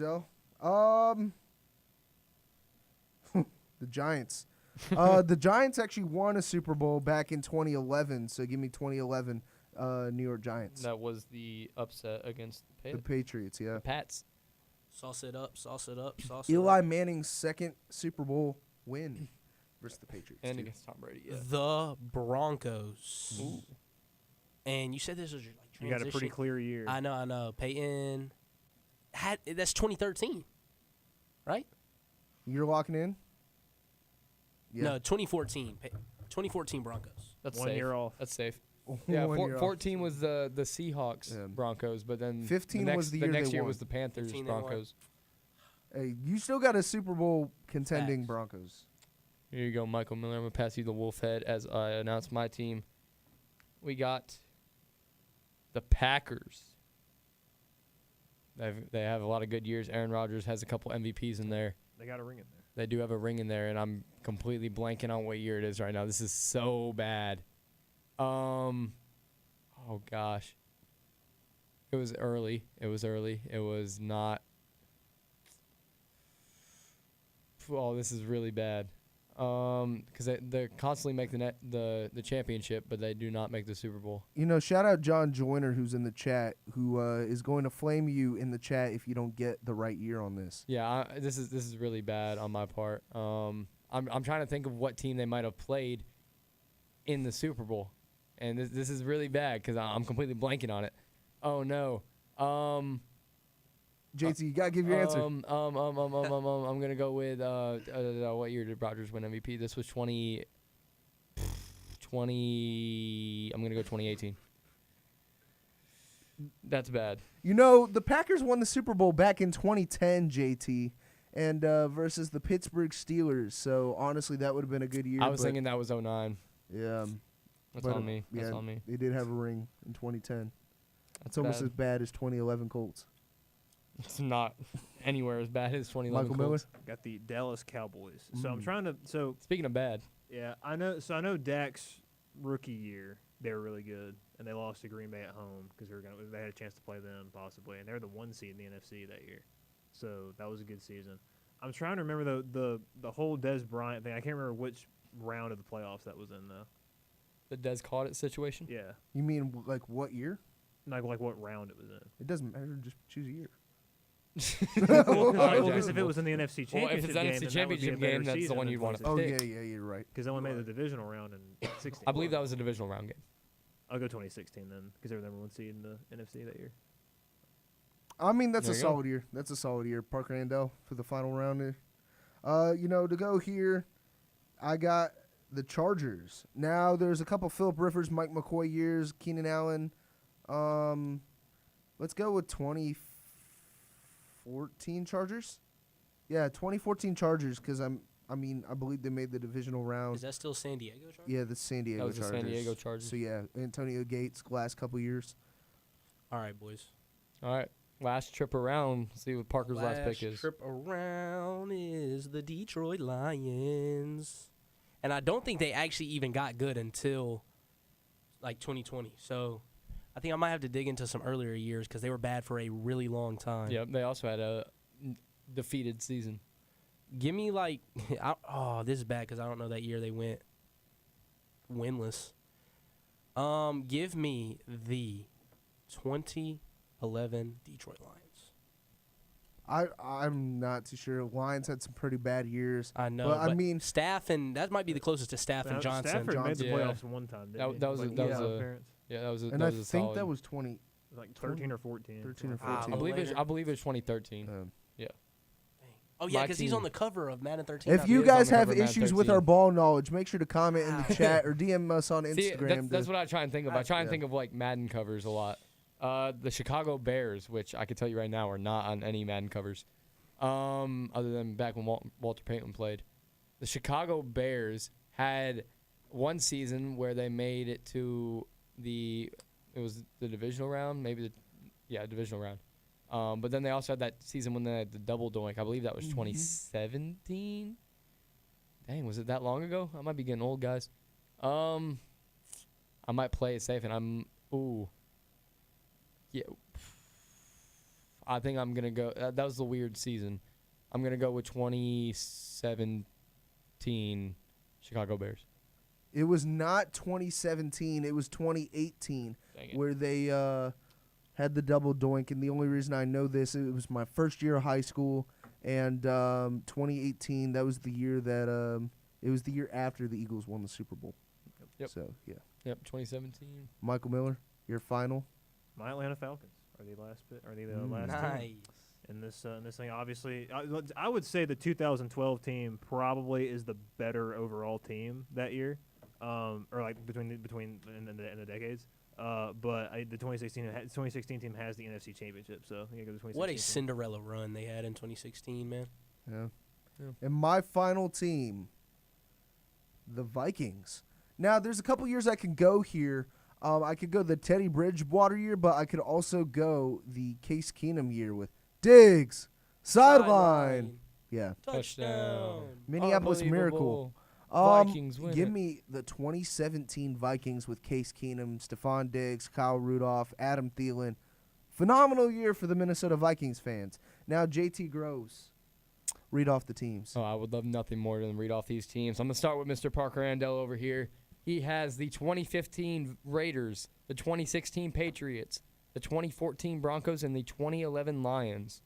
I: the Giants. The Giants actually won a Super Bowl back in 2011, so give me 2011 New York Giants.
H: That was the upset against
I: The Patriots, yeah.
H: Pats.
K: Sauce it up, sauce it up, sauce it
I: Eli
K: up.
I: Manning's second Super Bowl win versus the Patriots.
H: And
I: too.
H: against Tom Brady, yeah.
K: The Broncos. Ooh. And you said this was your like
J: You got a pretty
K: transition.
J: clear year.
K: I know. Peyton that's 2013, right?
I: You're locking in? Yeah.
K: No, 2014. 2014 Broncos.
H: That's
J: 1
H: safe.
J: year off.
H: That's safe. Yeah, 14 was the Seahawks Broncos, but then
I: 15
H: the next,
I: was the year
H: next
I: they
H: year
I: won.
H: was the Panthers
K: 15 they won.
H: Broncos.
I: Hey, you still got a Super Bowl contending
K: Facts.
I: Broncos.
H: Here you go, Michael Miller. I'm gonna pass you the wolf head as I announce my team. We got the Packers. They have a lot of good years. Aaron Rodgers has a couple MVPs in there.
J: They got a ring in there.
H: They do have a ring in there, and I'm completely blanking on what year it is right now. This is so bad. Oh gosh. It was early. It was not. Oh, this is really bad. Because they constantly make the championship, but they do not make the Super Bowl.
I: You know, shout out John Joyner, who's in the chat, who is going to flame you in the chat if you don't get the right year on this.
H: Yeah, this is really bad on my part. I'm trying to think of what team they might have played in the Super Bowl, and this is really bad because I'm completely blanking on it. Oh no.
I: JT, you gotta give your answer.
H: I'm gonna go with what year did Rodgers win MVP? This was 20. I'm gonna go 2018. That's bad.
I: You know, the Packers won the Super Bowl back in 2010, JT, and versus the Pittsburgh Steelers. So honestly, that would have been a good year.
H: I was thinking that was 09.
I: Yeah,
H: That's on me. That's on me.
I: They did have a ring in 2010.
H: That's
I: It's almost
H: bad.
I: as bad as 2011 Colts.
H: It's not anywhere as bad as 2011
I: Michael
H: Colts.
J: Got the Dallas Cowboys. So I'm trying to. So
H: Speaking of bad,
J: yeah, I know. So I know Dak's rookie year they were really good, and they lost to Green Bay at home because they had a chance to play them possibly, and they're the 1 seed in the NFC that year. So that was a good season. I'm trying to remember the whole Des Bryant thing. I can't remember which round of the playoffs that was in though.
H: the Des caught it situation.
J: Yeah,
I: You mean like what year?
J: like what round it was in.
I: It doesn't matter. Just choose a year.
J: Well,
H: Alright,
J: because
H: Jack.
J: if it was in the NFC Championship
H: Well, if it's
J: game,
H: NFC
J: then
H: Championship
J: that would be a
H: game,
J: better
H: that's the
J: season
H: one
J: than
H: you'd want to
J: 26.
I: Oh yeah, you're right.
J: Because they only made the divisional round in 16.
H: I believe that was a divisional round game.
J: I'll go 2016 then, because they were the number 1 seed in the NFC that year.
I: I mean, that's
H: There
I: a
H: you go.
I: solid year. That's a solid year. Parker Andell for the final round there. To go here, I got the Chargers. Now, there's a couple Philip Rivers, Mike McCoy years, Keenan Allen. Let's go with 2014 Chargers. Yeah, 2014 Chargers, because I believe they made the divisional round.
K: Is that still San Diego Chargers?
I: Yeah, the San Diego
H: That was the
I: Chargers.
H: San Diego Chargers.
I: So, yeah, Antonio Gates, last couple years.
K: All right, boys.
H: All right. Last trip around. See what Parker's last pick is.
K: Last trip around is the Detroit Lions. And I don't think they actually even got good until, like, 2020. So I think I might have to dig into some earlier years because they were bad for a really long time.
H: Yep. They also had a defeated season.
K: Give me, like, this is bad because I don't know that year they went winless. Give me the 2011 Detroit Lions.
I: I'm not too sure. Lions had some pretty bad years.
K: I know.
I: But I mean,
K: Staff and that might be the closest to Staff and Johnson.
J: Stafford made the playoffs one time. Didn't
H: That was a
I: and I think that was 20,
J: like 13 or 14.
I: 13 or 14.
H: I believe it was 2013. Yeah.
K: Oh, yeah, because he's on the cover of Madden 13.
I: If you guys have issues with our ball knowledge, make sure to comment in the chat or DM us on Instagram.
H: That's what I try and think of. I try and think of, like, Madden covers a lot. The Chicago Bears, which I can tell you right now are not on any Madden covers, other than back when Walter Payton played. The Chicago Bears had one season where they made it to the divisional round, divisional round. But then they also had that season when they had the double doink. I believe that was 2017. Dang, was it that long ago? I might be getting old, guys. I might play it safe, and yeah. I think I'm going to go. That was the weird season. I'm going to go with 2017 Chicago Bears.
I: It was not 2017. It was 2018 where they had the double doink. And the only reason I know this, it was my first year of high school. And 2018, that was the year that it was the year after the Eagles won the Super Bowl.
H: Yep.
I: So, yeah.
H: Yep, 2017.
I: Michael Miller, your final.
J: My Atlanta Falcons are the last bit. Are they the last team? In this thing, obviously, I would say the 2012 team probably is the better overall team that year, or like between in the decades. But the 2016 team has the NFC Championship, so I think I go the 2016.
K: What a Cinderella run they had in 2016, man.
I: Yeah. And my final team, the Vikings. Now, there's a couple years I can go here. I could go the Teddy Bridgewater year, but I could also go the Case Keenum year with Diggs, sideline. Yeah.
K: Touchdown.
I: Minneapolis Miracle.
H: Vikings win
I: Give
H: it.
I: me the 2017 Vikings with Case Keenum, Stephon Diggs, Kyle Rudolph, Adam Thielen. Phenomenal year for the Minnesota Vikings fans. Now, JT Groves, read off the teams.
H: Oh, I would love nothing more than read off these teams. I'm going to start with Mr. Parker Andell over here. He has the 2015 Raiders, the 2016 Patriots, the 2014 Broncos, and the 2011 Lions.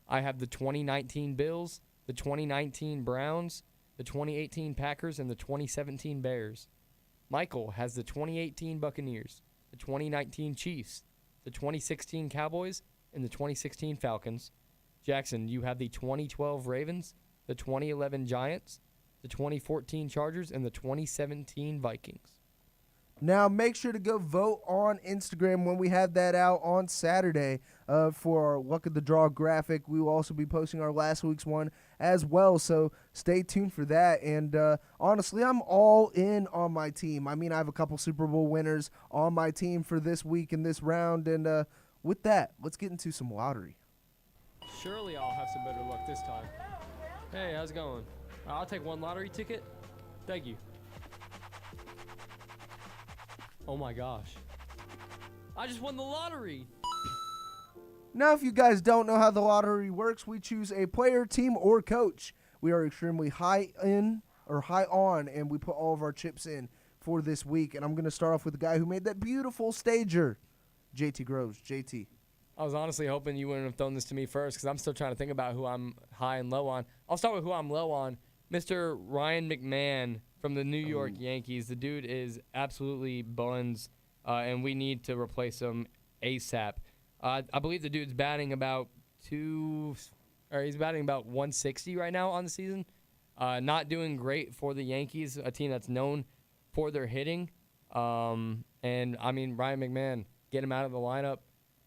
H: I have the 2019 Bills, the 2019 Browns, the 2018 Packers, and the 2017 Bears. Michael has the 2018 Buccaneers, the 2019 Chiefs, the 2016 Cowboys, and the 2016 Falcons. Jackson, you have the 2012 Ravens, the 2011 Giants, the 2014 Chargers, and the 2017 Vikings.
I: Now, make sure to go vote on Instagram when we have that out on Saturday for our Luck of the Draw graphic. We will also be posting our last week's one as well, so stay tuned for that. And honestly, I'm all in on my team. I mean, I have a couple Super Bowl winners on my team for this week and this round. And with that, let's get into some lottery.
H: Surely I'll have some better luck this time. Hey, how's it going? I'll take one lottery ticket. Thank you. Oh my gosh. I just won the lottery.
I: Now, if you guys don't know how the lottery works, we choose a player, team, or coach. We are extremely high on, and we put all of our chips in for this week. And I'm going to start off with the guy who made that beautiful stager, JT Groves. JT.
H: I was honestly hoping you wouldn't have thrown this to me first because I'm still trying to think about who I'm high and low on. I'll start with who I'm low on. Mr. Ryan McMahon from the New York Yankees. The dude is absolutely buns, and we need to replace him ASAP. I believe the dude's batting about he's batting about 160 right now on the season. Not doing great for the Yankees, a team that's known for their hitting. And, I mean, Ryan McMahon, get him out of the lineup.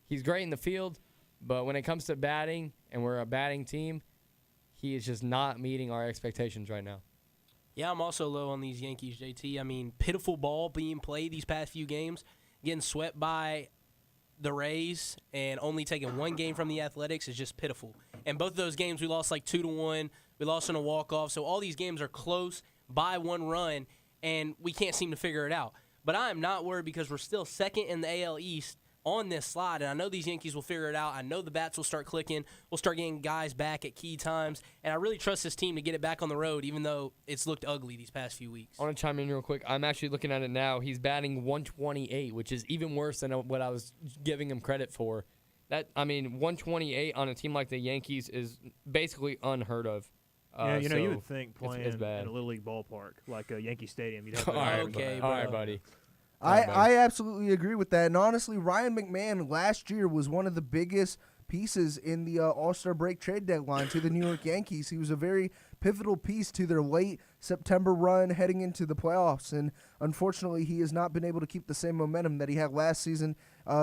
H: He's great in the field, but when it comes to batting, and we're a batting team, he is just not meeting our expectations right now.
K: Yeah, I'm also low on these Yankees, JT. I mean, pitiful ball being played these past few games, getting swept by the Rays and only taking one game from the Athletics is just pitiful. And both of those games we lost like 2-1. We lost in a walk-off. So all these games are close by one run, and we can't seem to figure it out. But I am not worried because we're still second in the AL East on this slide, and I know these Yankees will figure it out. I know the bats will start clicking. We'll start getting guys back at key times, and I really trust this team to get it back on the road, even though it's looked ugly these past few weeks.
H: I want to chime in real quick. I'm actually looking at it now. He's batting 128, which is even worse than what I was giving him credit for. 128 on a team like the Yankees is basically unheard of.
J: You would think playing
H: it's
J: in
H: bad.
J: a Little League ballpark like a Yankee Stadium, you'd have
H: All right, buddy.
I: I absolutely agree with that. And honestly, Ryan McMahon last year was one of the biggest pieces in the All-Star break trade deadline to the New York Yankees. He was a very pivotal piece to their late September run heading into the playoffs. And unfortunately, he has not been able to keep the same momentum that he had last season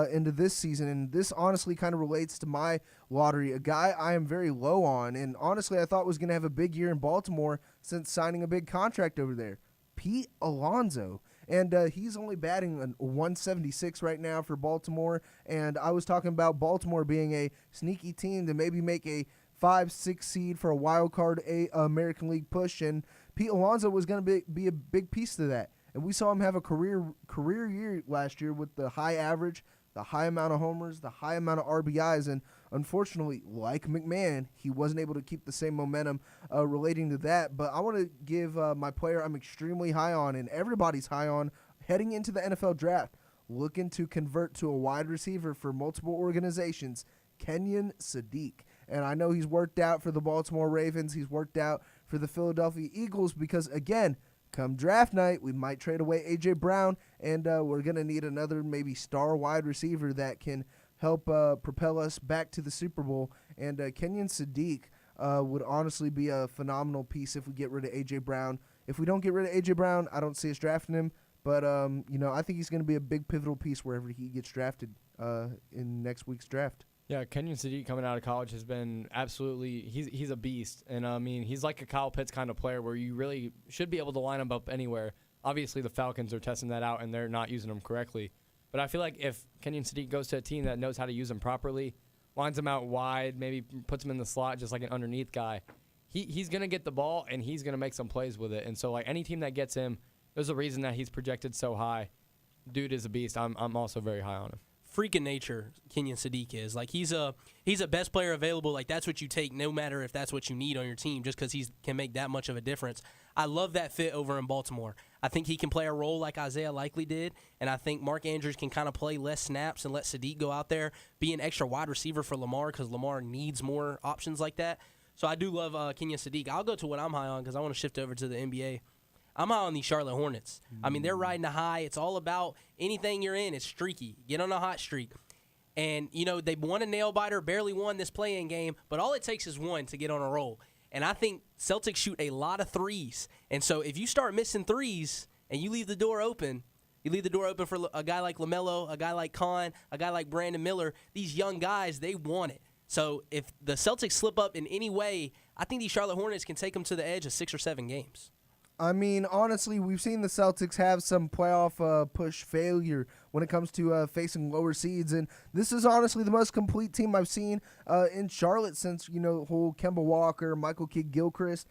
I: into this season. And this honestly kind of relates to my lottery, a guy I am very low on. And honestly, I thought was going to have a big year in Baltimore since signing a big contract over there. Pete Alonso. And he's only batting a 176 right now for Baltimore. And I was talking about Baltimore being a sneaky team to maybe make a 5-6 seed for a wild card American League push. And Pete Alonso was going to be a big piece to that. And we saw him have a career year last year with the high average, the high amount of homers, the high amount of RBIs. And unfortunately, like McMahon, he wasn't able to keep the same momentum relating to that. But I want to give my player I'm extremely high on, and everybody's high on, heading into the NFL draft, looking to convert to a wide receiver for multiple organizations, Kenyon Sadiq. And I know he's worked out for the Baltimore Ravens. He's worked out for the Philadelphia Eagles because, again, come draft night, we might trade away A.J. Brown, and we're going to need another maybe star wide receiver that can help propel us back to the Super Bowl. And Kenyon Sadiq would honestly be a phenomenal piece if we get rid of A.J. Brown. If we don't get rid of A.J. Brown, I don't see us drafting him. But, I think he's going to be a big pivotal piece wherever he gets drafted in next week's draft.
H: Yeah, Kenyon Sadiq coming out of college has been absolutely he's a beast. And, he's like a Kyle Pitts kind of player where you really should be able to line him up anywhere. Obviously, the Falcons are testing that out, and they're not using him correctly. But I feel like if Kenyon Sadiq goes to a team that knows how to use him properly, lines him out wide, maybe puts him in the slot just like an underneath guy, he's going to get the ball, and he's going to make some plays with it. And so, like, any team that gets him, there's a reason that he's projected so high. Dude is a beast. I'm also very high on him.
K: Freak of nature Kenyon Sadiq is. Like, he's a best player available. Like, that's what you take no matter if that's what you need on your team just because he can make that much of a difference. I love that fit over in Baltimore. I think he can play a role like Isaiah Likely did, and I think Mark Andrews can kind of play less snaps and let Sadiq go out there, be an extra wide receiver for Lamar because Lamar needs more options like that. So I do love Kenyon Sadiq. I'll go to what I'm high on because I want to shift over to the NBA. I'm high on these Charlotte Hornets. I mean, they're riding a high. It's all about anything you're in. It's streaky. Get on a hot streak. And, they won a nail-biter, barely won this play-in game, but all it takes is one to get on a roll. And I think Celtics shoot a lot of threes. And so if you start missing threes and you leave the door open for a guy like LaMelo, a guy like Khan, a guy like Brandon Miller, these young guys, they want it. So if the Celtics slip up in any way, I think these Charlotte Hornets can take them to the edge of 6 or 7 games.
I: I mean, honestly, we've seen the Celtics have some playoff push failure when it comes to facing lower seeds, and this is honestly the most complete team I've seen in Charlotte since, whole Kemba Walker, Michael Kidd-Gilchrist,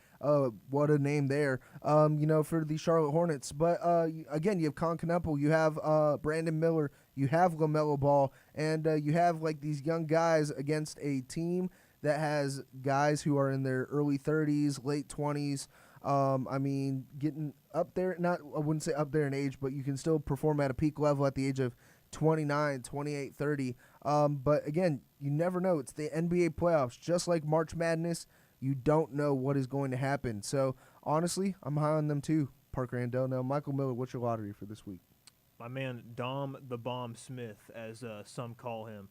I: what a name there, for the Charlotte Hornets. But, again, you have Con Knuppel, you have Brandon Miller, you have LaMelo Ball, and you have, like, these young guys against a team that has guys who are in their early 30s, late 20s, getting up there, I wouldn't say up there in age, but you can still perform at a peak level at the age of 29, 28, 30. But again, you never know. It's the NBA playoffs. Just like March Madness, you don't know what is going to happen. So honestly, I'm high on them too, Parker Andell. Now, Michael Miller, what's your lottery for this week?
J: My man, Dom the Bomb Smith, as some call him.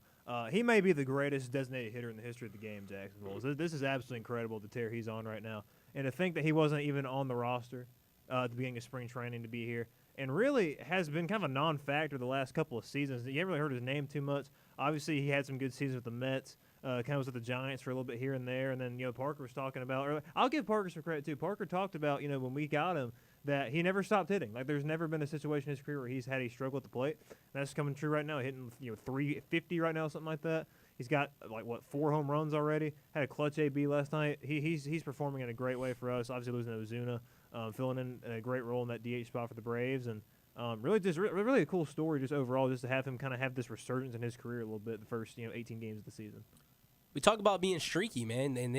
J: He may be the greatest designated hitter in the history of the game, Jacksonville. This is absolutely incredible, the tear he's on right now. And to think that he wasn't even on the roster at the beginning of spring training to be here, and really has been kind of a non-factor the last couple of seasons. You haven't really heard his name too much. Obviously, he had some good seasons with the Mets, kind of was with the Giants for a little bit here and there, and then Parker was talking about. I'll give Parker some credit too. Parker talked about when we got him that he never stopped hitting. Like, there's never been a situation in his career where he's had a struggle at the plate. And that's coming true right now, hitting 350 right now, something like that. He's got, 4 home runs already. Had a clutch AB last night. He's performing in a great way for us. Obviously losing to Ozuna, filling in a great role in that DH spot for the Braves. And really a cool story just overall, just to have him kind of have this resurgence in his career a little bit the first 18 games of the season.
K: We talk about being streaky, man, and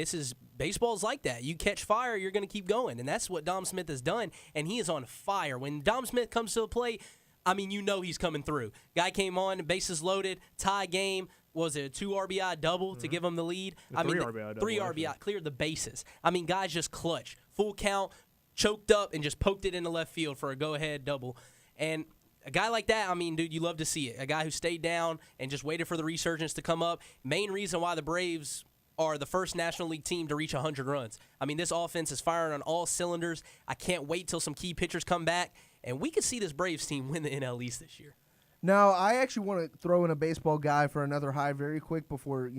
K: baseball's like that. You catch fire, you're going to keep going, and that's what Dom Smith has done, and he is on fire. When Dom Smith comes to the plate, I mean, he's coming through. Guy came on, bases loaded, tie game. Was it a 2 RBI double to give him the lead?
J: Three RBI double.
K: 3 RBI, cleared the bases. I mean, guys just clutch. Full count, choked up, and just poked it into left field for a go-ahead double. And a guy like that, I mean, dude, you love to see it. A guy who stayed down and just waited for the resurgence to come up. Main reason why the Braves are the first National League team to reach 100 runs. I mean, this offense is firing on all cylinders. I can't wait till some key pitchers come back, and we could see this Braves team win the NL East this year.
I: Now, I actually want to throw in a baseball guy for another high very quick before,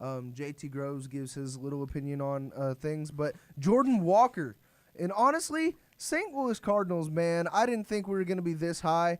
I: JT Groves gives his little opinion on things. But Jordan Walker, and honestly, St. Louis Cardinals, man, I didn't think we were going to be this high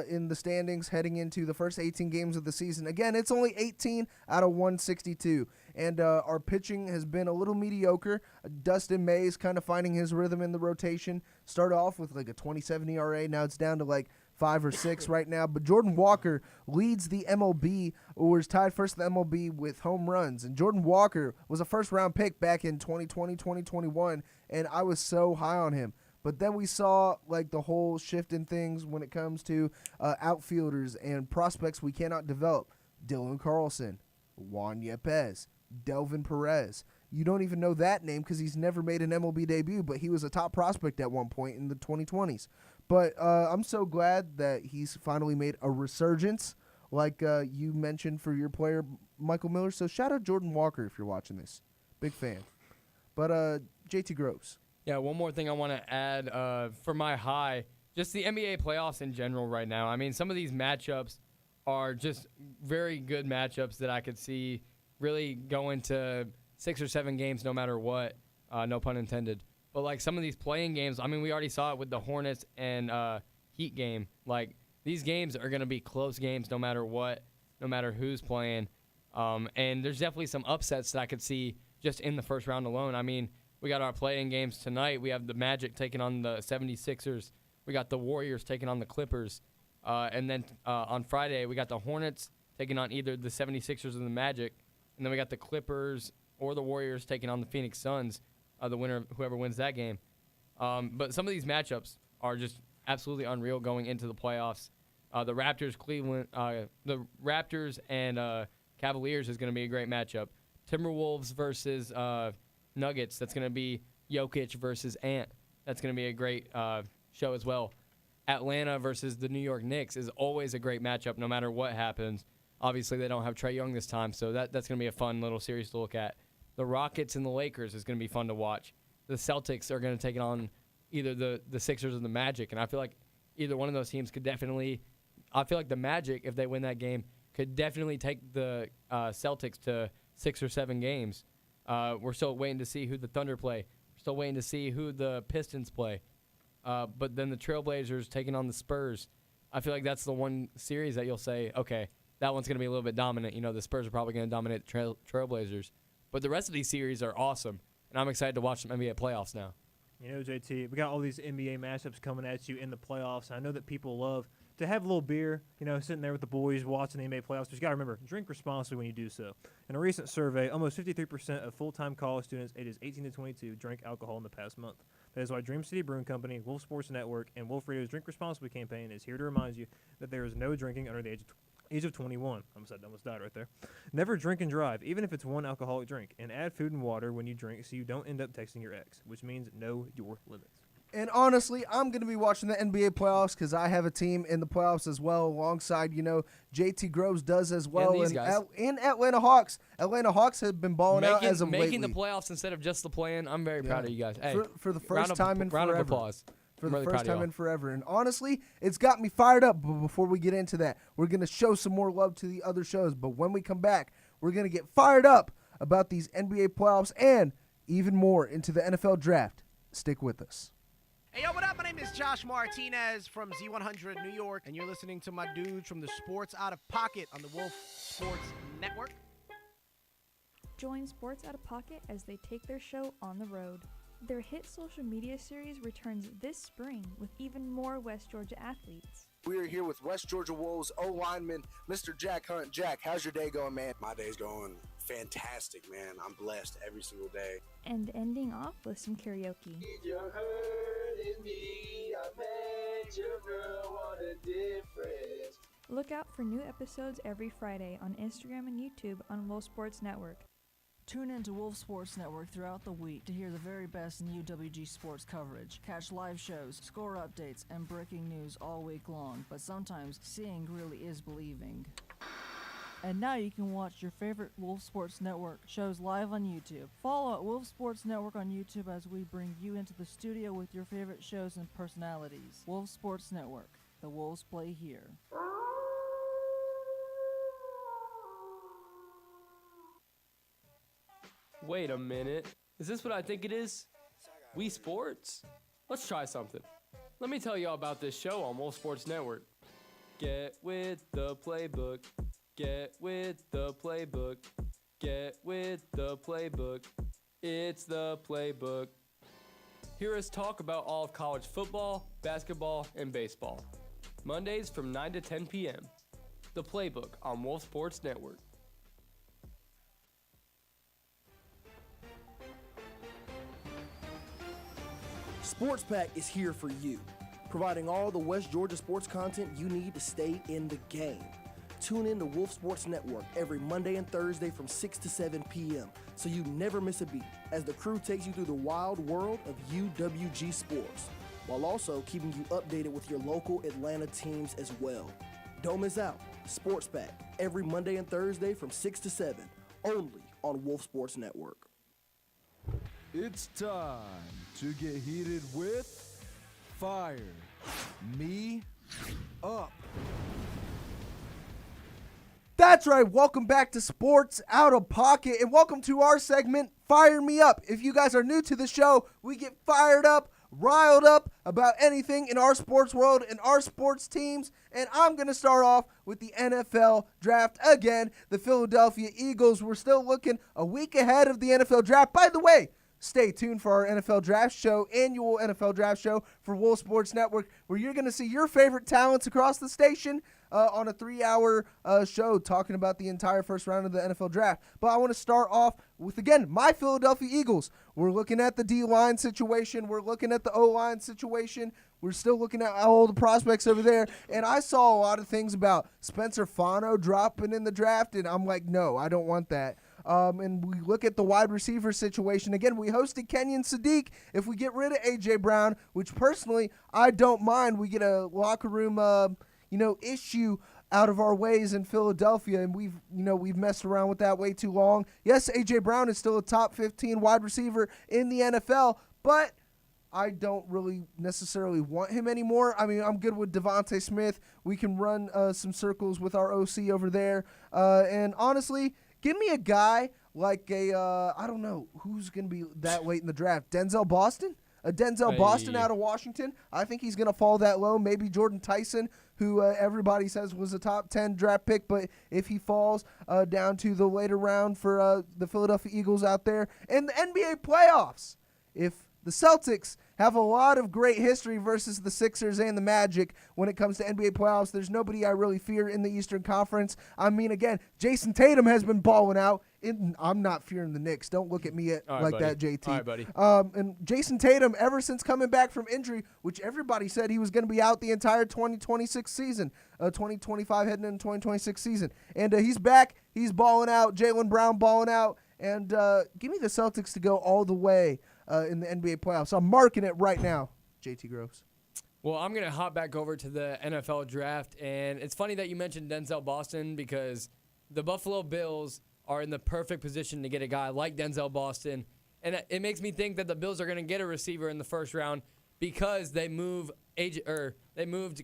I: in the standings heading into the first 18 games of the season. Again, it's only 18 out of 162, and our pitching has been a little mediocre. Dustin May's kind of finding his rhythm in the rotation. Started off with like a 27 ERA. Now it's down to like 5 or 6 right now. But Jordan Walker leads the MLB, or is tied first in the MLB with home runs. And Jordan Walker was a first-round pick back in 2020, 2021, and I was so high on him. But then we saw like the whole shift in things when it comes to outfielders and prospects we cannot develop. Dylan Carlson, Juan Yepes, Delvin Perez. You don't even know that name because he's never made an MLB debut, but he was a top prospect at one point in the 2020s. But I'm so glad that he's finally made a resurgence, like you mentioned for your player, Michael Miller. So shout out Jordan Walker if you're watching this. Big fan. But JT Groves.
H: Yeah, one more thing I want to add for my high, just the NBA playoffs in general right now. I mean, some of these matchups are just very good matchups that I could see really going to 6 or 7 games no matter what, no pun intended. But, like, some of these playing games, I mean, we already saw it with the Hornets and Heat game. Like, these games are going to be close games no matter what, no matter who's playing. And there's definitely some upsets that I could see just in the first round alone. I mean, we got our playing games tonight. We have the Magic taking on the 76ers. We got the Warriors taking on the Clippers. And then on Friday, we got the Hornets taking on either the 76ers or the Magic. And then we got the Clippers or the Warriors taking on the Phoenix Suns, the winner, whoever wins that game. But some of these matchups are just absolutely unreal going into the playoffs. The Raptors and Cavaliers is going to be a great matchup. Timberwolves versus Nuggets, that's going to be Jokic versus Ant. That's going to be a great show as well. Atlanta versus the New York Knicks is always a great matchup no matter what happens. Obviously, they don't have Trae Young this time, so that's going to be a fun little series to look at. The Rockets and the Lakers is going to be fun to watch. The Celtics are going to take it on either the Sixers or the Magic, and I feel like either one of those teams could definitely – I feel like the Magic, if they win that game, could definitely take the Celtics to 6 or 7 games. We're still waiting to see who the Thunder play. We're still waiting to see who the Pistons play. But then the Trailblazers taking on the Spurs. I feel like that's the one series that you'll say, okay, that one's going to be a little bit dominant. You know, the Spurs are probably going to dominate the Trailblazers. But the rest of these series are awesome, and I'm excited to watch some NBA playoffs now.
J: You know, JT, we got all these NBA matchups coming at you in the playoffs. I know that people love to have a little beer, you know, sitting there with the boys watching the NBA playoffs. But you got to remember, drink responsibly when you do so. In a recent survey, almost 53% of full-time college students ages 18 to 22 drank alcohol in the past month. That is why Dream City Brewing Company, Wolf Sports Network, and Wolf Radio's Drink Responsibly campaign is here to remind you that there is no drinking under the age of 21. I almost died right there. Never drink and drive, even if it's one alcoholic drink. And add food and water when you drink so you don't end up texting your ex, which means know your limits.
I: And honestly, I'm going to be watching the NBA playoffs because I have a team in the playoffs as well, alongside, you know, JT Groves does as well.
H: And these guys.
I: And Atlanta Hawks. Atlanta Hawks have been balling out as of
H: making
I: lately.
H: the playoffs instead of just the play-in. I'm very proud of you guys. Hey,
I: for the first time in forever.
H: Round of applause.
I: For the first time in forever. And honestly, it's got me fired up. But before we get into that, we're going to show some more love to the other shows. But when we come back, we're going to get fired up about these NBA playoffs and even more into the NFL draft. Stick with us.
N: Hey, yo, what up? My name is Josh Martinez from Z100 New York, and you're listening to my dudes from the Sports Out of Pocket on the Wolf Sports Network.
A: Join Sports Out of Pocket as they take their show on the road. Their hit social media series returns this spring with even more West Georgia athletes.
F: We are here with West Georgia Wolves O-lineman, Mr. Jack Hunt. Jack, how's your day going, man?
B: My day's going fantastic, man. I'm blessed every single day.
A: And ending off with some karaoke.
R: You're hurting me, I met your girl, what a difference.
A: Look out for new episodes every Friday on Instagram and YouTube on Wolf Sports Network.
C: Tune in to Wolf Sports Network throughout the week to hear the very best in UWG sports coverage. Catch live shows, score updates, and breaking news all week long. But sometimes seeing really is believing. And now you can watch your favorite Wolf Sports Network shows live on YouTube. Follow at Wolf Sports Network on YouTube as we bring you into the studio with your favorite shows and personalities. Wolf Sports Network. The Wolves play here.
P: Wait a minute. Is this what I think it is? Wii Sports? Let's try something. Let me tell you all about this show on Wolf Sports Network. Get with the playbook. Get with the playbook. Get with the playbook. It's the playbook. Hear us talk about all of college football, basketball, and baseball. Mondays from 9 to 10 p.m. The Playbook on Wolf Sports Network.
F: Sports Pack is here for you, providing all the West Georgia sports content you need to stay in the game. Tune in to Wolf Sports Network every Monday and Thursday from 6 to 7 p.m. so you never miss a beat as the crew takes you through the wild world of UWG sports, while also keeping you updated with your local Atlanta teams as well. Don't miss out. Sports Pack every Monday and Thursday from 6 to 7, only on Wolf Sports Network.
D: It's time to get heated with Fire Me Up.
I: That's right. Welcome back to Sports Out of Pocket, and welcome to our segment, Fire Me Up. If you guys are new to the show, we get fired up, riled up about anything in our sports world and our sports teams, and I'm going to start off with the NFL draft again. The Philadelphia Eagles, we're still looking a week ahead of the NFL draft. By the way, stay tuned for our NFL Draft Show, annual NFL Draft Show for Wolf Sports Network, where you're going to see your favorite talents across the station on a 3-hour show talking about the entire first round of the NFL Draft. But I want to start off with, again, my Philadelphia Eagles. We're looking at the D-line situation. We're looking at the O-line situation. We're still looking at all the prospects over there. And I saw a lot of things about Spencer Fano dropping in the draft, and I'm like, no, I don't want that. And we look at the wide receiver situation. Again, we hosted Kenyon Sadiq. If we get rid of A.J. Brown, which personally I don't mind, we get a locker room, issue out of our ways in Philadelphia, and we've messed around with that way too long. Yes, A.J. Brown is still a top 15 wide receiver in the NFL, but I don't really necessarily want him anymore. I mean, I'm good with Devontae Smith. We can run some circles with our OC over there. And honestly, give me a guy like I don't know who's going to be that late in the draft. Denzel Boston? Boston out of Washington. I think he's going to fall that low. Maybe Jordan Tyson, who everybody says was a top 10 draft pick, but if he falls down to the later round for the Philadelphia Eagles out there. And the NBA playoffs. If the Celtics have a lot of great history versus the Sixers and the Magic when it comes to NBA playoffs, there's nobody I really fear in the Eastern Conference. I mean, again, Jason Tatum has been balling out. I'm not fearing the Knicks. Don't look at me that, JT.
P: All right, buddy.
I: And Jason Tatum, ever since coming back from injury, which everybody said he was going to be out the entire 2026 season, 2025 heading into 2026 season. And he's back. He's balling out. Jaylen Brown balling out. And give me the Celtics to go all the way in the NBA playoffs. I'm marking it right now, JT Groves.
H: Well, I'm going to hop back over to the NFL draft. And it's funny that you mentioned Denzel Boston because the Buffalo Bills are in the perfect position to get a guy like Denzel Boston. And it makes me think that the Bills are going to get a receiver in the first round because they moved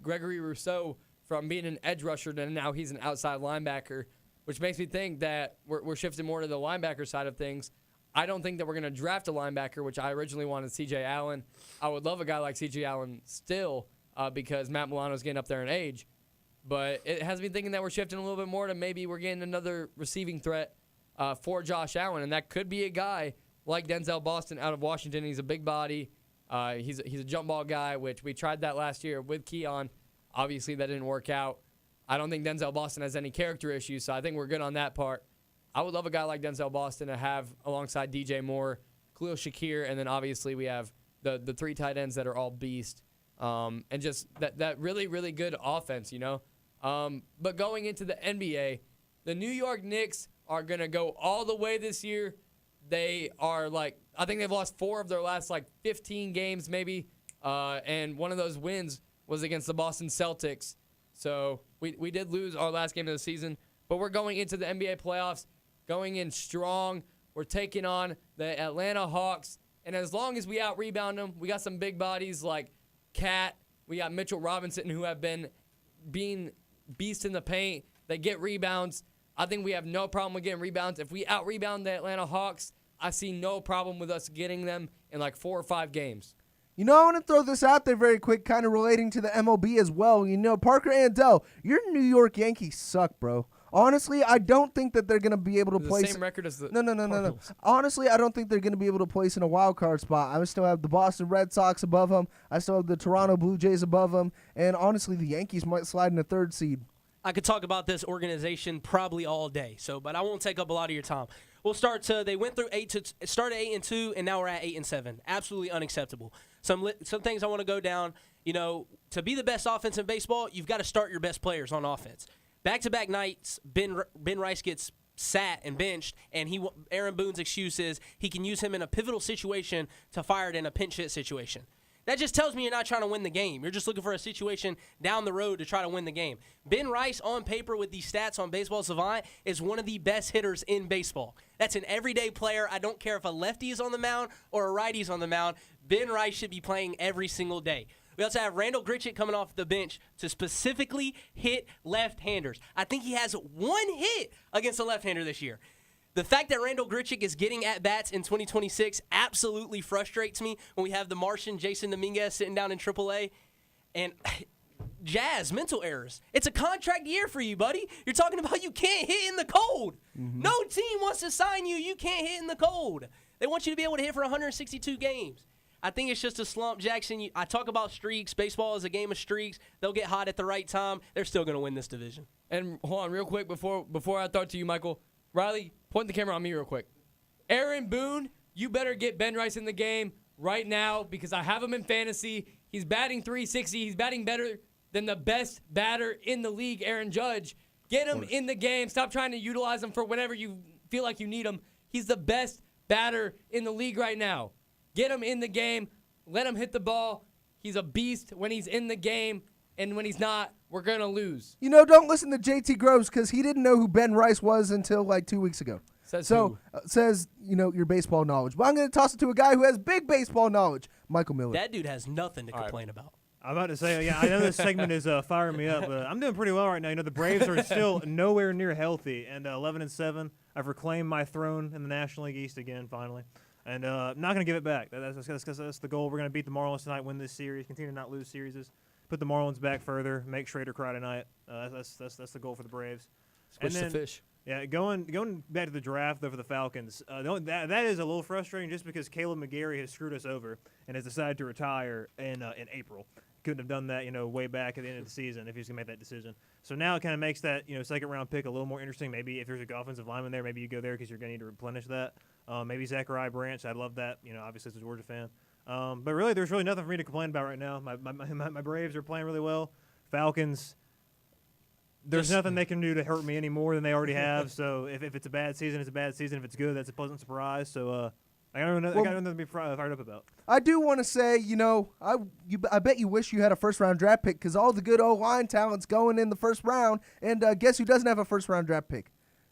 H: Gregory Rousseau from being an edge rusher to now he's an outside linebacker, which makes me think that we're shifting more to the linebacker side of things. I don't think that we're going to draft a linebacker, which I originally wanted C.J. Allen. I would love a guy like C.J. Allen still because Matt Milano's getting up there in age. But it has me thinking that we're shifting a little bit more to maybe we're getting another receiving threat for Josh Allen, and that could be a guy like Denzel Boston out of Washington. He's a big body. He's a jump ball guy, which we tried that last year with Keon. Obviously, that didn't work out. I don't think Denzel Boston has any character issues, so I think we're good on that part. I would love a guy like Denzel Boston to have alongside DJ Moore, Khalil Shakir, and then obviously we have the 3 tight ends that are all beast. And just that really, really good offense, you know. But going into the NBA, the New York Knicks are going to go all the way this year. They are I think they've lost 4 of their last 15 games maybe. And one of those wins was against the Boston Celtics. So we did lose our last game of the season. But we're going into the NBA playoffs, going in strong. We're taking on the Atlanta Hawks. And as long as we out-rebound them, we got some big bodies like Cat. We got Mitchell Robinson, who have been being beasts in the paint. They get rebounds. I think we have no problem with getting rebounds. If we out-rebound the Atlanta Hawks, I see no problem with us getting them in 4 or 5 games.
I: You know, I want to throw this out there very quick, kind of relating to the MLB as well. You know, Parker Andell, your New York Yankees suck, bro. Honestly, I don't think that they're going to be able to place...
H: the same record as the
I: No. Honestly, I don't think they're going to be able to place in a wild card spot. I still have the Boston Red Sox above them. I still have the Toronto Blue Jays above them. And honestly, the Yankees might slide in the 3rd seed.
K: I could talk about this organization probably all day, but I won't take up a lot of your time. We'll start they went through started 8-2, and now we're at 8-7. Absolutely unacceptable. Some things I want to go down. You know, to be the best offense in baseball, you've got to start your best players on offense. Back-to-back nights, Ben Rice gets sat and benched, and Aaron Boone's excuse is he can use him in a pivotal situation to fire it in a pinch hit situation. That just tells me you're not trying to win the game. You're just looking for a situation down the road to try to win the game. Ben Rice, on paper with these stats on Baseball Savant, is one of the best hitters in baseball. That's an everyday player. I don't care if a lefty is on the mound or a righty is on the mound. Ben Rice should be playing every single day. We also have Randall Grichuk coming off the bench to specifically hit left-handers. I think he has 1 hit against a left-hander this year. The fact that Randall Grichuk is getting at-bats in 2026 absolutely frustrates me when we have the Martian Jason Dominguez sitting down in AAA. And Jazz, mental errors. It's a contract year for you, buddy. You're talking about you can't hit in the cold. Mm-hmm. No team wants to sign you. You can't hit in the cold. They want you to be able to hit for 162 games. I think it's just a slump, Jackson. I talk about streaks. Baseball is a game of streaks. They'll get hot at the right time. They're still going to win this division.
H: And hold on real quick before I throw it to you, Michael. Riley, point the camera on me real quick. Aaron Boone, you better get Ben Rice in the game right now because I have him in fantasy. He's batting .360. He's batting better than the best batter in the league, Aaron Judge. Get him in the game. Stop trying to utilize him for whenever you feel like you need him. He's the best batter in the league right now. Get him in the game. Let him hit the ball. He's a beast when he's in the game, and when he's not, we're going to lose.
I: You know, don't listen to JT Groves because he didn't know who Ben Rice was until 2 weeks ago. Says your baseball knowledge. But I'm going to toss it to a guy who has big baseball knowledge, Michael Miller.
K: That dude has nothing to complain about.
J: I'm about to say, yeah, I know this segment is firing me up, but I'm doing pretty well right now. You know, the Braves are still nowhere near healthy, and 11-7. I've reclaimed my throne in the National League East again, finally. And I'm not going to give it back. That's the goal. We're going to beat the Marlins tonight, win this series, continue to not lose series, put the Marlins back further, make Schrader cry tonight. That's the goal for the Braves.
H: Switch the fish.
J: Yeah, going back to the draft, though, for the Falcons, that is a little frustrating just because Caleb McGarry has screwed us over and has decided to retire in April. Couldn't have done that, way back at the end of the season if he was going to make that decision. So now it kind of makes that, second-round pick a little more interesting. Maybe if there's a offensive lineman there, maybe you go there because you're going to need to replenish that. Maybe Zachariah Branch. I'd love that, obviously as a Georgia fan. But really, there's really nothing for me to complain about right now. My Braves are playing really well. Falcons, there's nothing they can do to hurt me any more than they already have. So if it's a bad season, it's a bad season. If it's good, that's a pleasant surprise. So I got nothing to be fired up about.
I: I do want to say, I bet you wish you had a first-round draft pick because all the good O-line talent's going in the first round. And guess who doesn't have a first-round draft pick?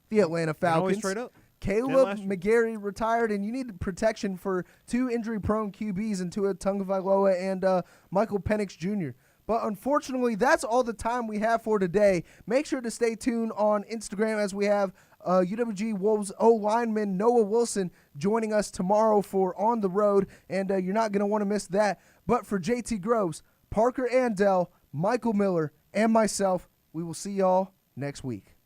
I: The Atlanta Falcons.
J: Always straight up.
I: Caleb McGarry retired, and you need protection for 2 injury-prone QBs in Tua Tagovailoa and Michael Penix Jr. But unfortunately, that's all the time we have for today. Make sure to stay tuned on Instagram as we have UWG Wolves O-lineman Noah Wilson joining us tomorrow for On the Road, and you're not going to want to miss that. But for JT Groves, Parker Andell, Michael Miller, and myself, we will see y'all next week.